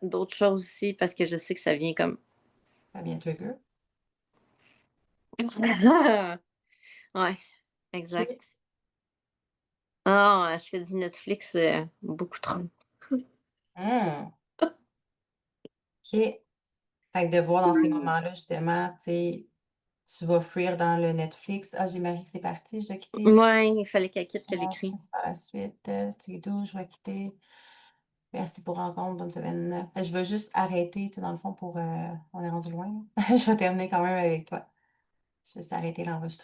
d'autres choses aussi, parce que je sais que ça vient comme. Ça vient trigger. Ouais, OK. exact. Ah, je fais du Netflix beaucoup trop. Hum, OK. Fait que de voir dans ces moments-là, justement, tu sais, tu vas fuir dans le Netflix. Ah, j'ai Marie qui c'est parti, je dois quitter. Ouais, il fallait qu'elle quitte, Je qu'elle vais écrit. par la suite. C'est doux, je vais quitter. Merci pour la rencontre, bonne semaine. Fait que je vais juste arrêter, tu sais, dans le fond, pour. On est rendu loin. Je vais terminer quand même avec toi. Je vais juste arrêter l'enregistrement.